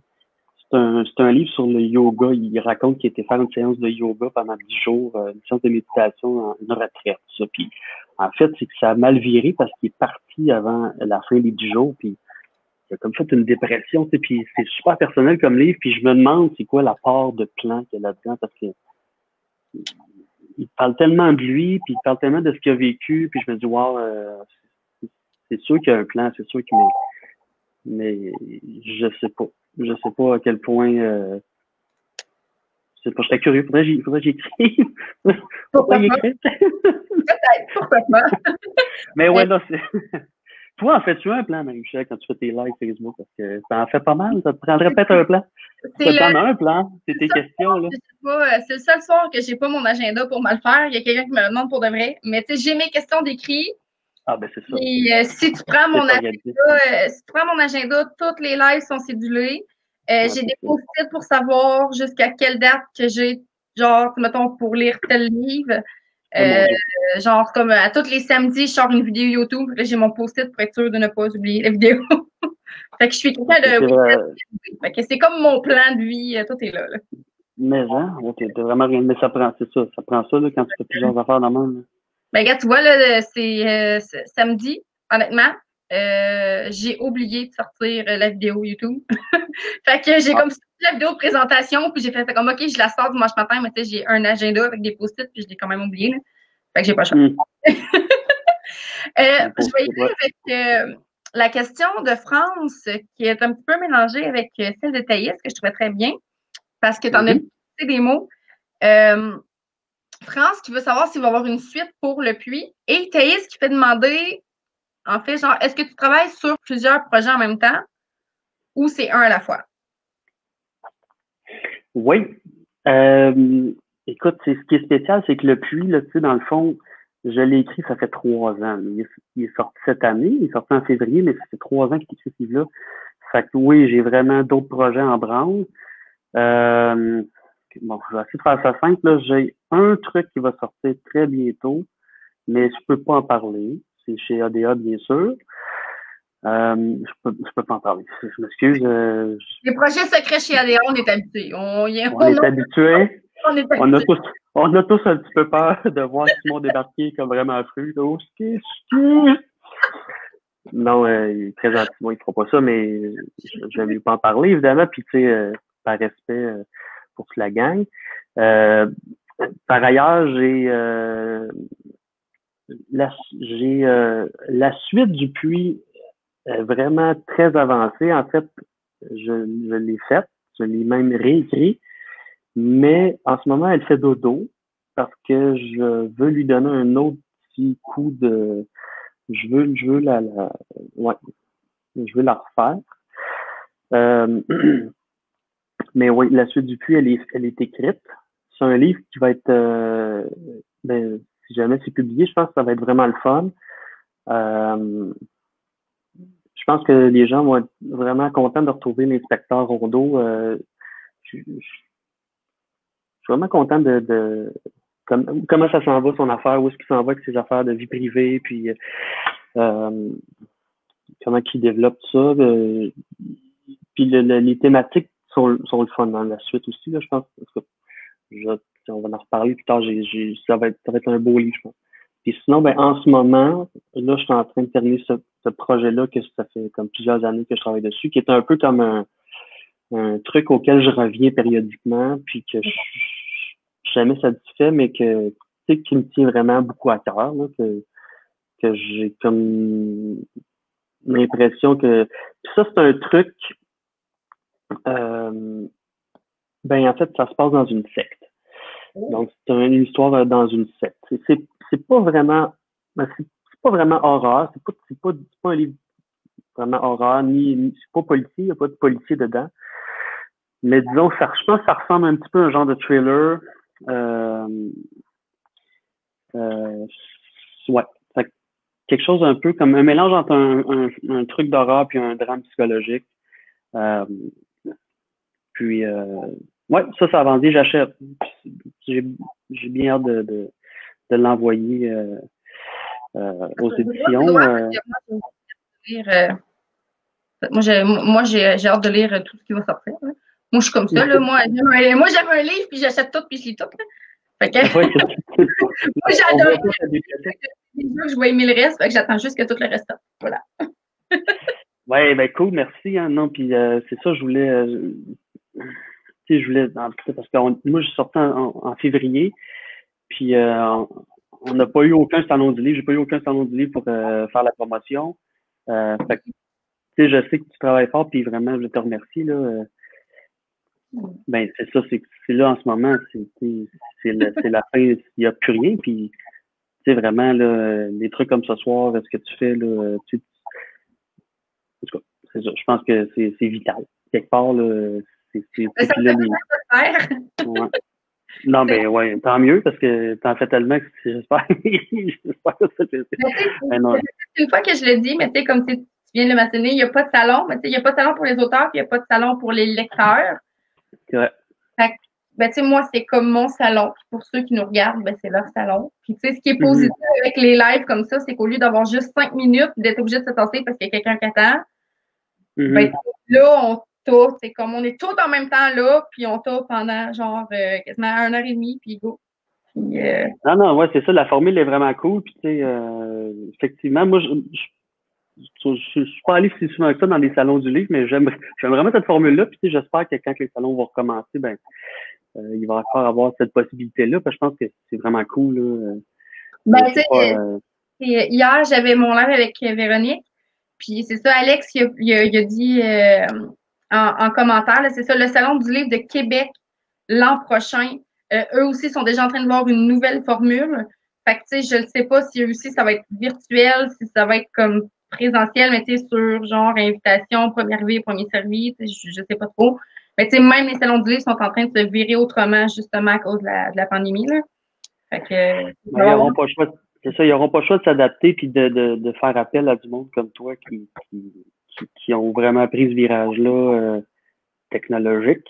C'est un livre sur le yoga. Il raconte qu'il était faire une séance de yoga pendant 10 jours, une séance de méditation, une retraite. Ça. Puis, en fait, c'est que ça a mal viré parce qu'il est parti avant la fin des 10 jours. Puis, il a comme fait une dépression. Tu sais, puis, c'est super personnel comme livre. Puis, je me demande c'est quoi la part de plan qu'il y a là-dedans parce que il parle tellement de lui, puis il parle tellement de ce qu'il a vécu. Puis, je me dis, wow, c'est sûr qu'il y a un plan, c'est sûr qu'il mais je sais pas. Je sais pas à quel point je sais pas, je serais curieux. Faudrait que j'écrive. Pourquoi pas? Peut-être, pourquoi pas? Mais ouais, là, c'est. Toi, en fais-tu un plan, Marie-Michel, quand tu fais tes lives Facebook? Parce que ça en fait pas mal. Ça te prendrait peut-être un plan. Ça t'en a un plan. C'est tes questions, là. C'est le seul soir que j'ai pas mon agenda pour me le faire. Il y a quelqu'un qui me le demande pour de vrai. Mais tu sais, j'ai mes questions d'écrit. Ah, ben, c'est ça. Et si tu prends mon agenda, toutes les lives sont cédulés. J'ai des post-it pour savoir jusqu'à quelle date que j'ai, genre, mettons, pour lire tel livre. Genre, comme à tous les samedis, je sors une vidéo YouTube. Là, j'ai mon post-it pour être sûr de ne pas oublier la vidéo. Fait que je suis quelqu'un de Fait que c'est comme mon plan de vie. Tout est là. Mais, hein, t'es vraiment rien. Mais ça prend, c'est ça. Ça prend ça, là, quand tu fais plusieurs affaires dans le monde. Ben, regarde, tu vois, là, c'est samedi, honnêtement. J'ai oublié de sortir la vidéo YouTube. Fait que j'ai comme sorti la vidéo de présentation, puis j'ai fait comme, OK, je la sors dimanche matin, mais tu sais, j'ai un agenda avec des post-it, puis je l'ai quand même oublié. Là. Fait que j'ai pas le choix. Je vais y aller avec la question de France, qui est un petit peu mélangée avec celle de Thaïs, que je trouvais très bien, parce que tu en as dit des mots. France qui veut savoir s'il va y avoir une suite pour le puits, et Thaïs qui fait demander, en fait, genre, est-ce que tu travailles sur plusieurs projets en même temps ou c'est un à la fois? Oui. Écoute, ce qui est spécial, c'est que le puits, là, tu sais, dans le fond, je l'ai écrit, ça fait 3 ans. Il est sorti cette année, il est sorti en février, mais ça fait 3 ans qu'il écrit ce livre-là. Fait que oui, j'ai vraiment d'autres projets en branle. Bon, je vais essayer de faire ça simple. Là. J'ai un truc qui va sortir très bientôt, mais je peux pas en parler. C'est chez ADA, bien sûr. Je peux pas en parler. Je m'excuse. Les projets secrets chez ADA, on est habitués. On est habitué. On est On a habitués. tous un petit peu peur de voir Simon débarquer comme vraiment fru. Oh, excuse. Non, très gentiment, il ne fera pas ça, mais je ne lui pas en parler, évidemment. Puis, tu sais, par respect pour toute la gang. Par ailleurs, la suite du puits vraiment très avancée. En fait, je l'ai faite, je l'ai même réécrit, mais en ce moment, elle fait dodo parce que je veux lui donner un autre petit coup de. Je veux ouais, je veux la refaire. Mais oui, la suite du puits, elle est écrite. C'est un livre qui va être, ben, si jamais c'est publié, je pense que ça va être vraiment le fun. Je pense que les gens vont être vraiment contents de retrouver l'inspecteur Rondeau. Je suis vraiment content de comment ça s'en va son affaire, où est-ce qu'il s'en va avec ses affaires de vie privée, puis comment il développe ça. Puis les thématiques sont le fun dans la suite aussi, là, je pense. On va en reparler plus tard. Ça va être un beau livre, je pense. Puis sinon, ben, en ce moment, là, je suis en train de terminer ce projet-là, que ça fait comme plusieurs années que je travaille dessus, qui est un peu comme un truc auquel je reviens périodiquement, puis que je suis jamais satisfait, mais que, tu sais, qui me tient vraiment beaucoup à cœur, là, que j'ai comme l'impression que. Puis ça, c'est un truc. Ben, en fait, ça se passe dans une secte. Donc, c'est une histoire dans une secte. C'est pas vraiment, ben, c'est pas vraiment horreur. C'est pas un livre vraiment horreur, c'est pas policier, il n'y a pas de policier dedans. Mais disons, je pense que ça ressemble un petit peu à un genre de thriller. Euh, ouais. Fait que quelque chose un peu comme un mélange entre un truc d'horreur puis un drame psychologique. Euh, puis, ouais, ça a vendu, j'achète. J'ai j'ai bien hâte de l'envoyer aux éditions. Moi, j'ai hâte de lire tout ce qui va sortir. Là. Moi, je suis comme ça. Là. Moi, j'aime un livre, puis j'achète tout, puis je lis tout. Là. Fait que, moi, j'adore. Je vais aimer le reste, fait que j'attends juste que tout le reste sorte. Voilà. Ouais, ben cool, merci. Hein. Non, puis c'est ça, je voulais. Tu sais, je voulais. Parce que moi, je suis sorti en février, puis on n'a pas eu aucun salon du livre. J'ai pas eu aucun salon du livre pour faire la promotion. Fait que, tu sais, je sais que tu travailles fort, puis vraiment, je te remercie. Là. Ben, c'est ça, c'est là en ce moment, c'est la fin, il n'y a plus rien, puis tu sais, vraiment, là, des trucs comme ce soir, ce que tu fais, là, en tout cas, c'est ça, je pense que c'est vital. Quelque part, là, Ça puis là, me fait faire. ouais. Non, ben ouais, tant mieux, parce que t'en fais tellement que j'espère, j'espère que ça fait. Ben, non. C'est une fois que je le dis, mais tu sais, comme tu viens de le mentionner, il n'y a pas de salon, mais tu sais, il n'y a pas de salon pour les auteurs, puis il n'y a pas de salon pour les lecteurs. Ouais. Fait que, ben, tu sais, moi, c'est comme mon salon. Puis pour ceux qui nous regardent, ben, c'est leur salon. Puis, tu sais, ce qui est positif avec les lives comme ça, c'est qu'au lieu d'avoir juste 5 minutes, d'être obligé de se tasser parce qu'il y a quelqu'un qui attend, ben, là, on tourne. C'est comme on est tous en même temps là, puis on tourne pendant genre quasiment 1 heure et demie, puis go. Puis, Non, ouais, c'est ça, la formule est vraiment cool. Puis, tu sais, effectivement, moi, je suis pas allé si souvent que ça dans les salons du livre, mais j'aime vraiment cette formule-là. Puis, tu sais, j'espère que quand les salons vont recommencer, ben, il va encore avoir cette possibilité-là. Parce que je pense que c'est vraiment cool. Là. ben, tu sais, hier, j'avais mon live avec Véronique. Puis c'est ça, Alex, il a dit en commentaire, c'est ça, le Salon du livre de Québec l'an prochain, eux aussi sont déjà en train de voir une nouvelle formule. Fait que, tu sais, je ne sais pas si eux aussi, ça va être virtuel, si ça va être comme présentiel, mais tu sais, sur genre invitation, premier arrivé, premier servi, je sais pas trop. Mais tu sais, même les salons du livre sont en train de se virer autrement, justement, à cause de la pandémie, là. Fait que, ils n'auront pas le choix. C'est ça, ils n'auront pas le choix de s'adapter puis de faire appel à du monde comme toi qui qui ont vraiment pris ce virage-là technologique.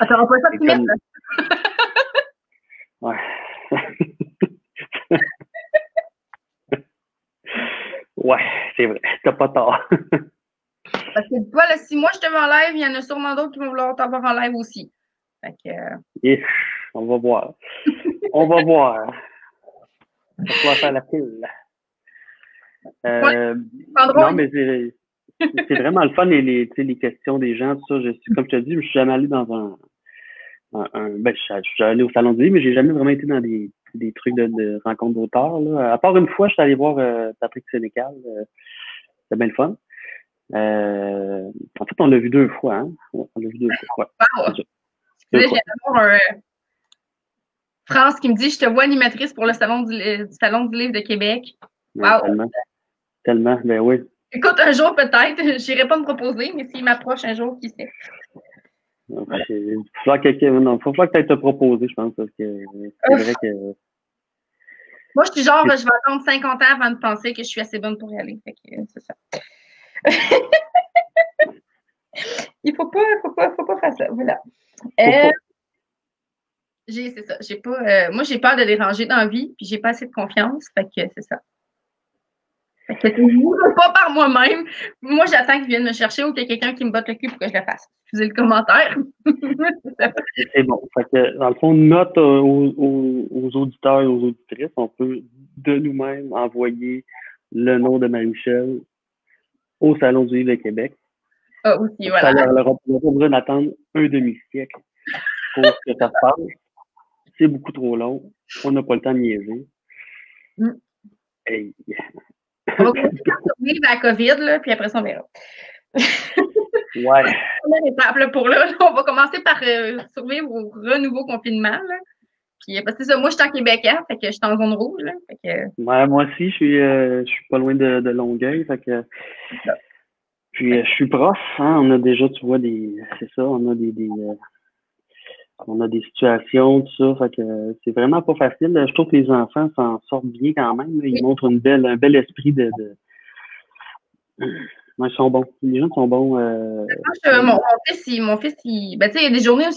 Attends, on peut pas te mettre. Ouais. Ouais, c'est vrai. T'as pas tort. Parce que toi, là, si moi je te mets en live, il y en a sûrement d'autres qui vont vouloir t'avoir en live aussi. Fait que... On va voir. On va voir. On va faire la pile. Non, mais c'est vraiment le fun, les questions des gens, tout ça. Comme je te dis, je suis jamais allé dans ben, je suis allé au Salon du livre, mais j'ai jamais vraiment été dans des trucs de rencontres d'auteurs, là. À part une fois, je suis allé voir Patrick Sénécal. C'était bien le fun. En fait, on l'a vu 2 fois, hein. On l'a vu 2 fois. Ouais. Wow. Je viens d'avoir France qui me dit « Je te vois animatrice pour le Salon du livre de Québec. » Wow. Tellement, ben oui. Écoute, un jour peut-être, j'irai pas me proposer, mais s'il m'approche un jour, qui sait. Voilà. Il faut falloir que tu ailles te proposer, je pense, parce que c'est vrai que... Moi, je suis genre, je vais attendre 50 ans avant de penser que je suis assez bonne pour y aller. Fait que c'est ça. Il faut pas faire ça. Voilà. C'est ça. J'ai pas, moi, j'ai peur de déranger dans la vie, puis j'ai pas assez de confiance. Fait que c'est ça. Fait que je pas par moi-même. Moi, j'attends qu'ils viennent me chercher ou qu'il y ait quelqu'un qui me botte le cul pour que je le fasse. Excusez le commentaire. C'est bon. Fait que, dans le fond, note aux auditeurs et aux auditrices, on peut de nous-mêmes envoyer le nom de Marie-Michel au Salon du livre de Québec. Ah, aussi, voilà. Ça leur a pas besoin d'attendre un demi-siècle pour que ça se passe. C'est beaucoup trop long. On n'a pas le temps de niaiser. Hey. On va commencer par survivre à la COVID, là, puis après ça, on verra. Ouais. Première étape là, pour là. On va commencer par survivre au renouveau confinement. Là. Puis, parce que ça, moi, je suis en Québécois, fait que je suis en zone rouge. Là, fait que... Ouais, moi aussi, je suis pas loin de Longueuil. Fait que, puis je suis prof, hein. On a déjà, tu vois, c'est ça, on a des situations, tout ça. Fait que c'est vraiment pas facile. Je trouve que les enfants s'en sortent bien quand même. Là. Ils montrent un bel esprit de... Ouais, ils sont bons. Les jeunes sont bons. Mon fils, ben, tu sais, il y a des journées où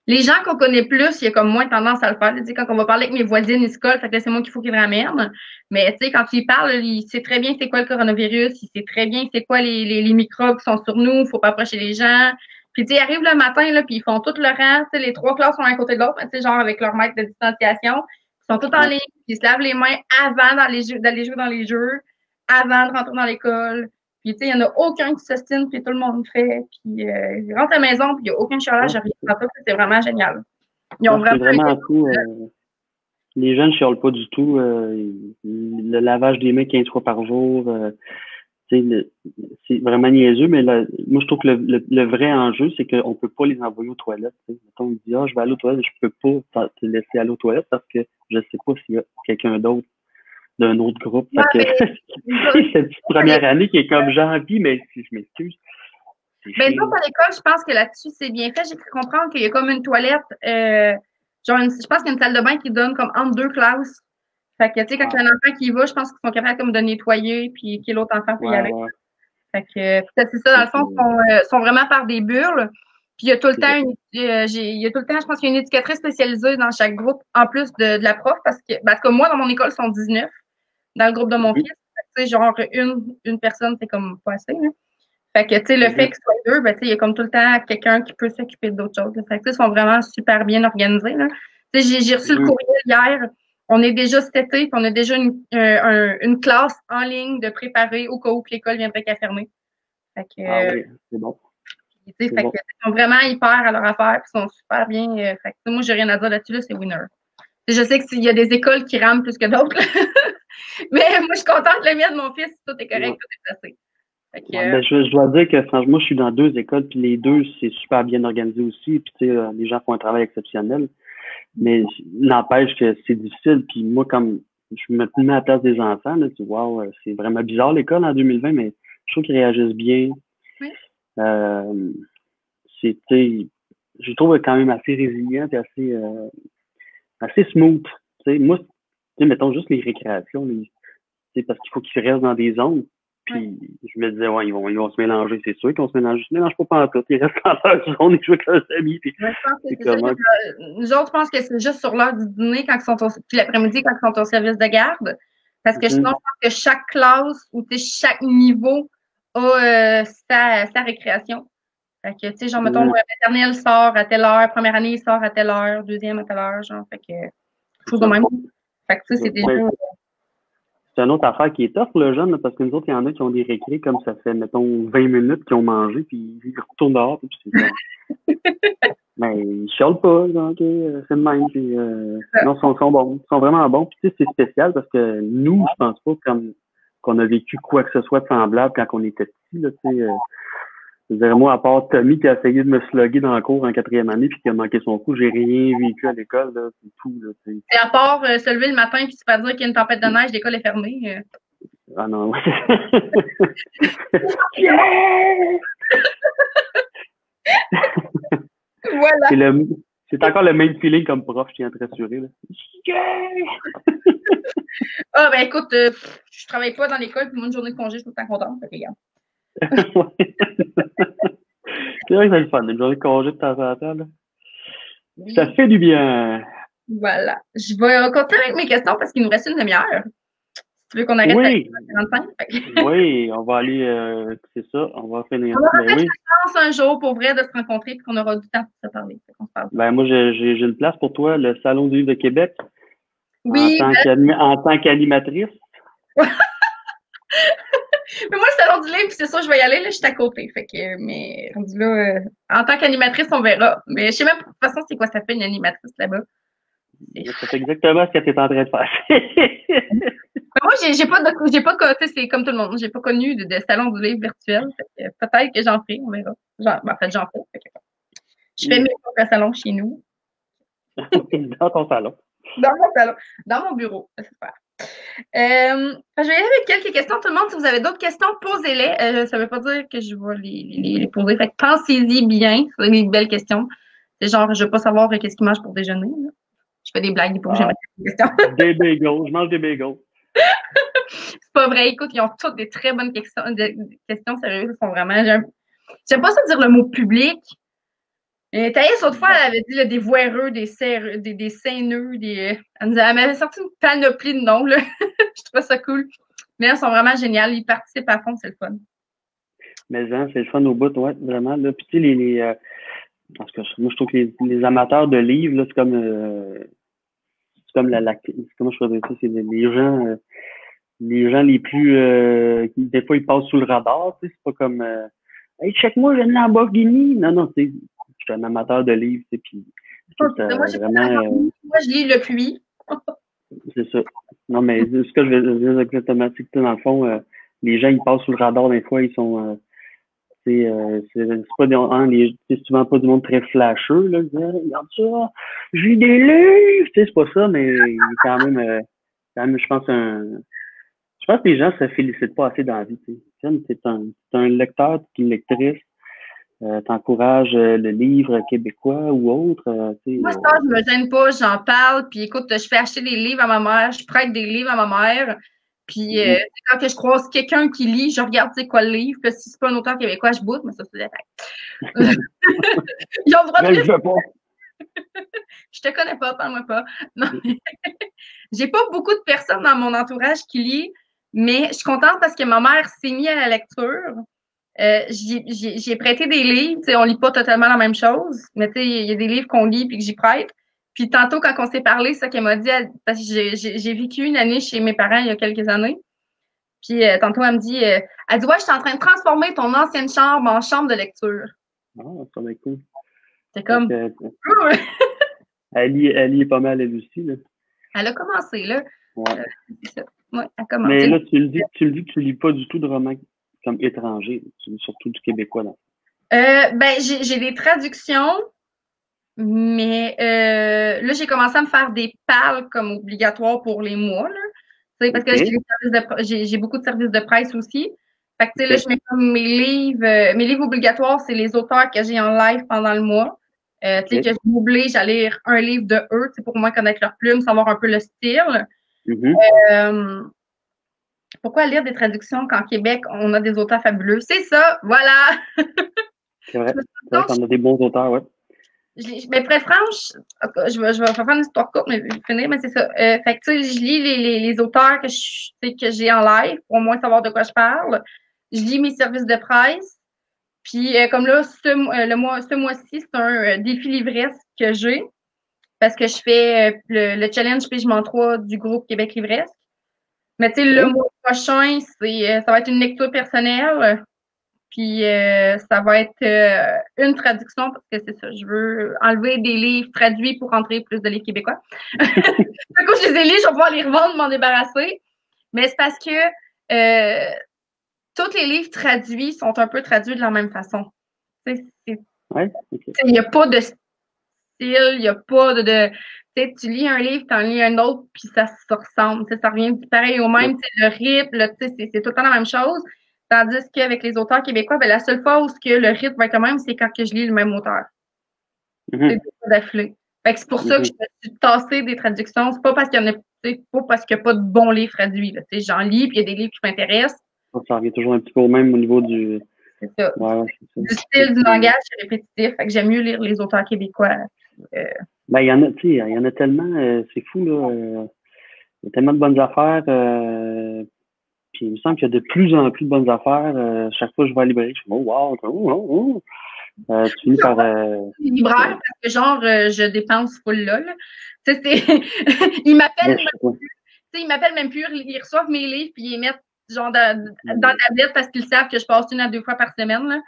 les gens qu'on connaît plus, il y a comme moins tendance à le faire. Tu sais, quand on va parler avec mes voisines, ils se collent, fait que c'est moi qu'il faut qu'ils ramènent. Mais tu sais, quand tu y parles, il sait très bien c'est quoi le coronavirus, il sait très bien c'est quoi les microbes qui sont sur nous, faut pas approcher les gens. Puis tu sais, ils arrivent le matin, là, puis ils font tout le rang, tu sais, les 3 classes sont à côté de l'autre, tu sais, genre avec leur mètre de distanciation. Ils sont tous en ligne, puis ils se lavent les mains avant d'aller jouer dans les jeux, avant de rentrer dans l'école. Puis, tu sais, il n'y en a aucun qui s'ostine, puis tout le monde fait. Puis, ils rentrent à la maison, puis il n'y a aucun chialage, rien. C'est vraiment génial. Ils ont vraiment tout. Les jeunes ne chialent pas du tout. Le lavage des mains 15 fois par jour, c'est vraiment niaiseux, mais moi, je trouve que le vrai enjeu, c'est qu'on ne peut pas les envoyer aux toilettes. Mettons, on dit, je vais aller aux toilettes, je peux pas te laisser aller aux toilettes parce que je ne sais pas s'il y a quelqu'un d'autre d'un autre groupe. Ouais, c'est cette première année qui est comme janvier, mais si je m'excuse. Ben, nous, à l'école, je pense que là-dessus, c'est bien fait. J'ai cru comprendre qu'il y a comme une toilette, je pense qu'il y a une salle de bain qui donne comme entre 2 classes. Fait que, tu sais, quand il y a un enfant qui y va, je pense qu'ils sont capables comme de nettoyer, puis que l'autre enfant peut y aller. Ouais. Fait que, peut-être c'est ça, dans le fond, sont vraiment par des bulles. Puis il y a tout le temps je pense qu'il y a une éducatrice spécialisée dans chaque groupe, en plus de la prof, parce que moi, dans mon école, ils sont 19 dans le groupe de mon fils. Tu sais, genre, une personne, c'est comme pas assez, hein. Fait que, tu sais, le fait qu'ils soient 2, ben, tu sais, il y a comme tout le temps quelqu'un qui peut s'occuper d'autres choses. Fait que, ils sont vraiment super bien organisés, là. Tu sais, j'ai reçu le courriel hier. On est déjà cet été, puis on a déjà une classe en ligne de préparer au cas où l'école viendrait qu'à fermer. Fait que, oui, c'est bon. Tu sais, fait que, ils sont vraiment hyper à leur affaire, puis ils sont super bien. Fait que, moi, j'ai rien à dire là-dessus, là, c'est winner. Je sais qu'il y a des écoles qui rament plus que d'autres, mais moi, je suis contente de le mien de mon fils, tout est correct, tout est placé. Ben, je dois dire que franchement, je suis dans 2 écoles, puis les 2, c'est super bien organisé aussi, puis tu sais, les gens font un travail exceptionnel. Mais n'empêche que c'est difficile, puis moi, comme je me mets à la place des enfants, là, tu vois, wow, c'est vraiment bizarre l'école en 2020, mais je trouve qu'ils réagissent bien. Oui. Je trouve quand même assez résilient et assez smooth. Tu sais, moi, tu sais, mettons juste les récréations, sais, parce qu'il faut qu'ils restent dans des zones. Puis je me disais, ouais, ils vont se mélanger, c'est sûr qu'ils vont se mélanger. Ils se mélangent pas pendant tout. Ils restent dans leur zone, ils jouent avec leurs amis. Puis Ouais, je pense que c'est c'est ça. comment. Nous autres, je pense que c'est juste sur l'heure du dîner quand ils sont puis l'après-midi quand ils sont au service de garde. Parce que sinon, je pense que chaque classe ou chaque niveau a sa récréation. Fait que, tu sais, genre, mettons, maternelle sort à telle heure, première année, il sort à telle heure, deuxième à telle heure, genre, fait que, chose de même. Fait que, tu sais, c'est déjà. C'est une autre affaire qui est tough pour le jeune, là, parce que nous autres, il y en a qui ont des récrés comme ça fait, mettons, 20 minutes qu'ils ont mangé, puis ils retournent dehors, puis c'est ça. Mais ils chialent pas, donc c'est le même. Puis, non, ils sont bons. Ils sont vraiment bons. Puis tu sais, c'est spécial parce que nous, je pense pas comme qu'on a vécu quoi que ce soit de semblable quand on était petits. Là, tu sais, je veux dire, moi, à part Tommy qui a essayé de me slugger dans le cours en 4e année puis qui a manqué son coup, j'ai rien vécu à l'école. Là, c'est tout. Là, et à part se lever le matin puis se faire dire qu'il y a une tempête de neige, l'école est fermée. Ah non. Voilà. C'est encore le même feeling comme prof, je tiens à te rassurer. Là. Ah, ben écoute, je travaille pas dans l'école, puis moi, une journée de congé, je suis tout le temps contente. Fait que, regarde. C'est vrai que c'est le fun, une journée de congé de temps en temps. Là. Oui. Ça fait du bien. Voilà. Je vais continuer avec mes questions parce qu'il nous reste une demi-heure. Si tu veux qu'on arrête à 45. Oui, on va aller, c'est ça, on va finir. On aura peut-être la chance un jour pour vrai de se rencontrer et qu'on aura du temps pour se parler. Ben moi, j'ai une place pour toi, le Salon du livre de Québec. Oui. En tant qu'animatrice. Mais moi, le Salon du livre, c'est ça, je vais y aller, là, je suis à côté. Fait que, mais rendu là, en tant qu'animatrice, on verra. Mais je sais même de toute façon c'est quoi ça fait une animatrice là-bas. Ça fait exactement ce que tu es en train de faire. Moi, j'ai pas c'est comme tout le monde, j'ai pas connu de salon du livre virtuel. Peut-être que j'en ferai, on verra. En fait, j'en fais. Je fais mes propres salons chez nous. Dans ton salon. Dans mon salon. Dans mon bureau. Super. Je vais y aller avec quelques questions. Tout le monde, si vous avez d'autres questions, posez-les. Ça veut pas dire que je vais les poser. Fait que pensez-y bien. C'est des belles questions. C'est genre, je veux pas savoir qu'est-ce qu'ils mangent pour déjeuner. Là. Je fais des blagues pour que j'aime des questions. Des bagels. Je mange des bagels. C'est pas vrai. Écoute, ils ont toutes des très bonnes questions. Des questions sérieuses. Ils sont vraiment. J'aime pas ça dire le mot public. Thaïs, autrefois, elle avait dit là, des voireux, des seineux, elle m'avait sorti une panoplie de noms. Là. Je trouve ça cool. Mais elles sont vraiment géniales. Ils participent à fond, c'est le fun. Mais hein, c'est le fun au bout, ouais, vraiment. Là. Puis tu sais, parce que moi, je trouve que les amateurs de livres, là, c'est comme comment je pourrais dire ça, c'est les gens les plus qui des fois ils passent sous le radar, tu sais, c'est pas comme hey, check-moi, j'ai une Lamborghini. Non, tu sais, je suis un amateur de livres, tu sais, puis moi, moi, je lis Le Puits. C'est ça. Non, mais ce que je veux dire exactement, c'est que dans le fond, les gens ils passent sous le radar des fois, ils sont c'est pas c'est souvent pas du monde très flasheux, là, regarde ça, j'ai des livres, tu sais, c'est pas ça, mais quand même, je pense que les gens se félicitent pas assez dans la vie, tu sais. C'est un lecteur, t'es une lectrice, t'encourages le livre québécois ou autre, moi, ça, je me gêne pas, j'en parle, puis écoute, je fais acheter des livres à ma mère, je prête des livres à ma mère, puis quand que je croise quelqu'un qui lit, je regarde c'est quoi le livre, puis si c'est pas un auteur québécois, je boude, mais ça, c'est détail. Ils ont le droit de lire. Je te connais pas, parle-moi pas. Non. J'ai pas beaucoup de personnes dans mon entourage qui lisent, mais je suis contente parce que ma mère s'est mise à la lecture. J'ai prêté des livres, on lit pas totalement la même chose, mais il y a des livres qu'on lit puis que j'y prête. Puis tantôt, quand on s'est parlé, c'est ça qu'elle m'a dit, parce que j'ai vécu une année chez mes parents il y a quelques années. Puis tantôt, elle me dit, elle dit, ouais, je suis en train de transformer ton ancienne chambre en chambre de lecture. Ah, ça va être cool. C'est comme. Elle lit pas mal, elle aussi, là. Elle a commencé, là. Ouais. C'est ça. Ouais, elle a commencé. Mais là, tu le dis que tu lis pas du tout de romans comme étrangers, tu lis surtout du québécois, là. Ben, j'ai des traductions, mais là, j'ai commencé à me faire des pales comme obligatoires pour les mois, là. Parce que j'ai beaucoup de services de presse aussi. Fait que, tu sais, là, je mets comme mes livres obligatoires, c'est les auteurs que j'ai en live pendant le mois. Tu sais, que je m'oblige à lire un livre de eux, pour moi connaître leur plume, savoir un peu le style. Pourquoi lire des traductions quand au Québec, on a des auteurs fabuleux? C'est ça, voilà! C'est vrai. C'est vrai qu'on a des bons auteurs, ouais. Mais pour être franche, je vais faire une histoire courte, mais je vais finir, mais c'est ça. Fait que, tu sais, je lis les auteurs que j'ai en live pour au moins savoir de quoi je parle. Je lis mes services de presse. Puis, comme là, ce mois-ci, c'est un défi livresque que j'ai parce que je fais le challenge Pigement 3 du groupe Québec Livresque. Mais tu sais, le OK. mois prochain, ça va être une lecture personnelle. Puis ça va être une traduction parce que c'est ça. Je veux enlever des livres traduits pour rentrer plus de livres québécois. Du coup, je les ai lus, je vais pouvoir les revendre, m'en débarrasser. Mais c'est parce que tous les livres traduits sont un peu traduits de la même façon. Ouais, OK. Il n'y a pas de style, il n'y a pas tu lis un livre, tu en lis un autre, puis ça se ressemble. Ça revient pareil au Ouais. même. Le rythme, c'est tout le temps la même chose. Tandis qu'avec les auteurs québécois, ben, la seule fois où que le rythme va être le même, c'est quand que je lis le même auteur. C'est Mhm. deux fois d'affilée. Fait que c'est pour ça que je Mhm. me suis tassée des traductions. C'est pas parce qu'il y en a, pas parce qu'il n'y a pas de bons livres traduits. Là. J'en lis, puis il y a des livres qui m'intéressent. Ça revient toujours un petit peu au même au niveau du. C'est ça. Ouais, ouais, c'est ça. Du style, du langage, c'est répétitif. Fait que j'aime mieux lire les auteurs québécois. Euh, Ben, il y en a, tu sais, il y en a tellement, c'est fou, là. Il y a tellement de bonnes affaires. Puis il me semble qu'il y a de plus en plus de bonnes affaires. Chaque fois que je vais à la librairie, je suis oh, wow, oh, oh, oh. Tu finis par. libraire parce que genre je dépense full là. Tu sais, ils m'appellent ils m'appellent même plus, ils reçoivent mes livres puis ils les mettent genre dans la tablette parce qu'ils savent que je passe 1 à 2 fois par semaine. Là.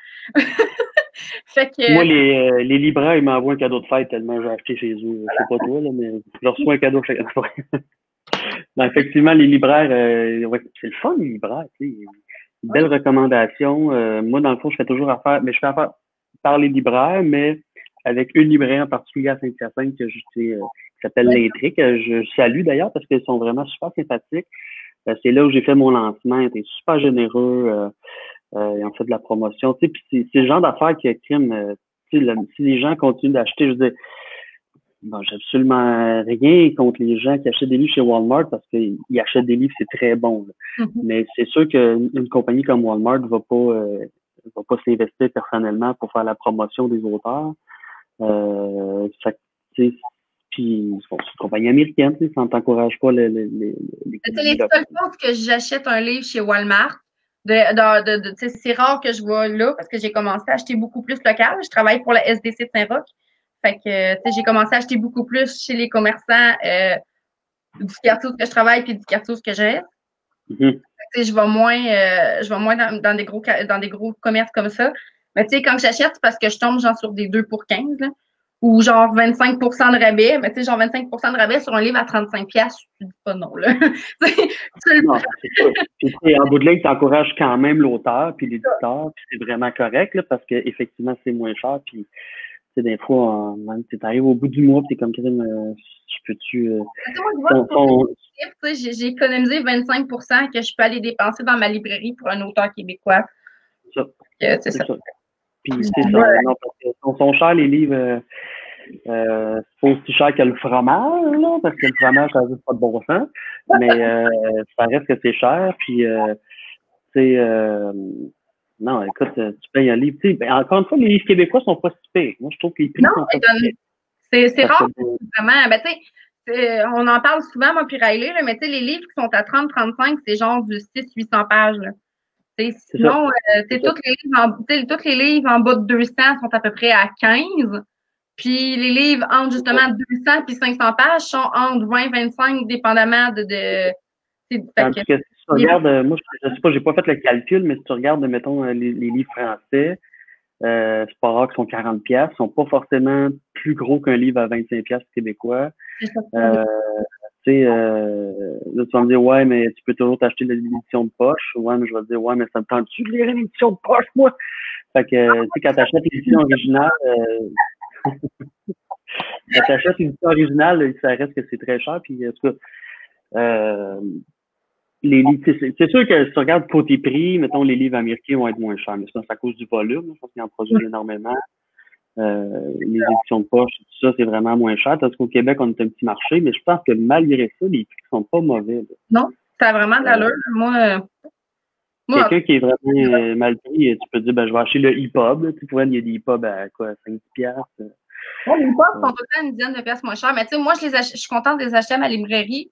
Fait que Moi, les libraires, ils m'envoient un cadeau de fête tellement j'ai acheté chez eux. Je sais pas toi, là, mais je reçois un cadeau chaque fois. Ben, effectivement, les libraires, ouais, c'est le fun, les libraires, tu sais. Une belle recommandation. Moi, dans le fond, je fais toujours affaire, mais je fais affaire par les libraires, mais avec une librairie en particulier à Saint-Hyacinthe que je sais, qui s'appelle L'Intrigue. Je salue d'ailleurs parce qu'ils sont vraiment super sympathiques. C'est là où j'ai fait mon lancement. Ils étaient super généreux. Ils ont fait de la promotion. Tu sais, puis c'est le genre d'affaires qui crime. Tu sais, si les gens continuent d'acheter, je veux dire, bon, j'ai absolument rien contre les gens qui achètent des livres chez Walmart parce qu'ils achètent des livres, c'est très bon. Mais c'est sûr qu'une compagnie comme Walmart va pas s'investir personnellement pour faire la promotion des auteurs. Ça, tu sais, puis c'est une compagnie américaine, tu sais, ça n'encourage pas c'est l'économie les locale. seules fois que j'achète un livre chez Walmart. C'est rare que je vois là parce que j'ai commencé à acheter beaucoup plus local. Je travaille pour la SDC de Saint-Roch. Fait que j'ai commencé à acheter beaucoup plus chez les commerçants du quartier où je travaille puis du quartier où que j'ai. Mhm. Je vais moins dans des gros commerces comme ça. Mais tu sais, quand j'achète, c'est parce que je tombe genre sur des 2 pour 15 là, ou genre 25 de rabais. Mais tu sais, genre 25 de rabais sur un livre à 35 piastres, je dis pas non, là. Tu le Non, prends. c'est sûr. Puis, tu sais, en bout de ligne, ça encourage quand même l'auteur puis l'éditeur, puis c'est vraiment correct, là, parce qu'effectivement, c'est moins cher, puis tu sais, des fois, tu arrives au bout du mois, puis t'es comme, je peux-tu, Tu sais, moi, je vois ton, pour ton, le chiffre, j'ai économisé 25 que je peux aller dépenser dans ma librairie pour un auteur québécois. ça, C'est c'est ça. ça. Puis, c'est ça, non, parce que sont chers, les livres, c'est pas aussi cher que le fromage, là, parce que le fromage, ça n'a juste pas de bon sens, mais ça reste que c'est cher, puis, tu sais, non, écoute, tu payes un livre, tu sais, ben, encore une fois, les livres québécois sont pas si pires. Moi, je trouve que les prix Non, sont pas si pires. c'est Parce que, rare, vraiment. Ben, tu sais, on en parle souvent, moi, puis Riley, là, mais tu sais, les livres qui sont à 30-35, c'est genre du 600-800 pages. Là. c'est ça, Sinon, c'est ça. tous les livres en bas de 200 sont à peu près à 15. Puis les livres entre justement 200 puis 500 pages sont entre 20-25, dépendamment fait Tandis que, que si tu regardes, moi, je sais pas, j'ai pas fait le calcul, mais si tu regardes, mettons, les livres français, c'est pas rare qu'ils sont 40 pièces, sont pas forcément plus gros qu'un livre à 25 pièces québécois. Euh, tu sais, là, tu vas me dire, ouais, mais tu peux toujours t'acheter l'édition de poche. Ouais, mais je vais te dire, ouais, mais ça me tente-tu de lire l'édition de poche, moi? Fait que, tu sais, quand t'achètes l'édition originale, quand t'achètes l'édition originale, ça reste que c'est très cher, puis, en tout cas, les livres, c'est sûr que si tu regardes côté prix, mettons, les livres américains vont être moins chers, mais ça, c'est à cause du volume. Je pense qu'ils en produisent énormément. Les éditions de poche, tout ça, c'est vraiment moins cher. Parce qu'au Québec, on est un petit marché, mais je pense que malgré ça, les prix sont pas mauvais. Là. Non, Ça a vraiment de l'allure. Moi, Quelqu'un qui est vraiment mal pris, tu peux dire, ben, je vais acheter le hip-hop. Tu vois, il y a des hip-hop à quoi, 5 piastres. les potes sont tout le temps une dizaine de pièces moins chères. Mais tu sais, moi, je suis contente de les acheter à ma librairie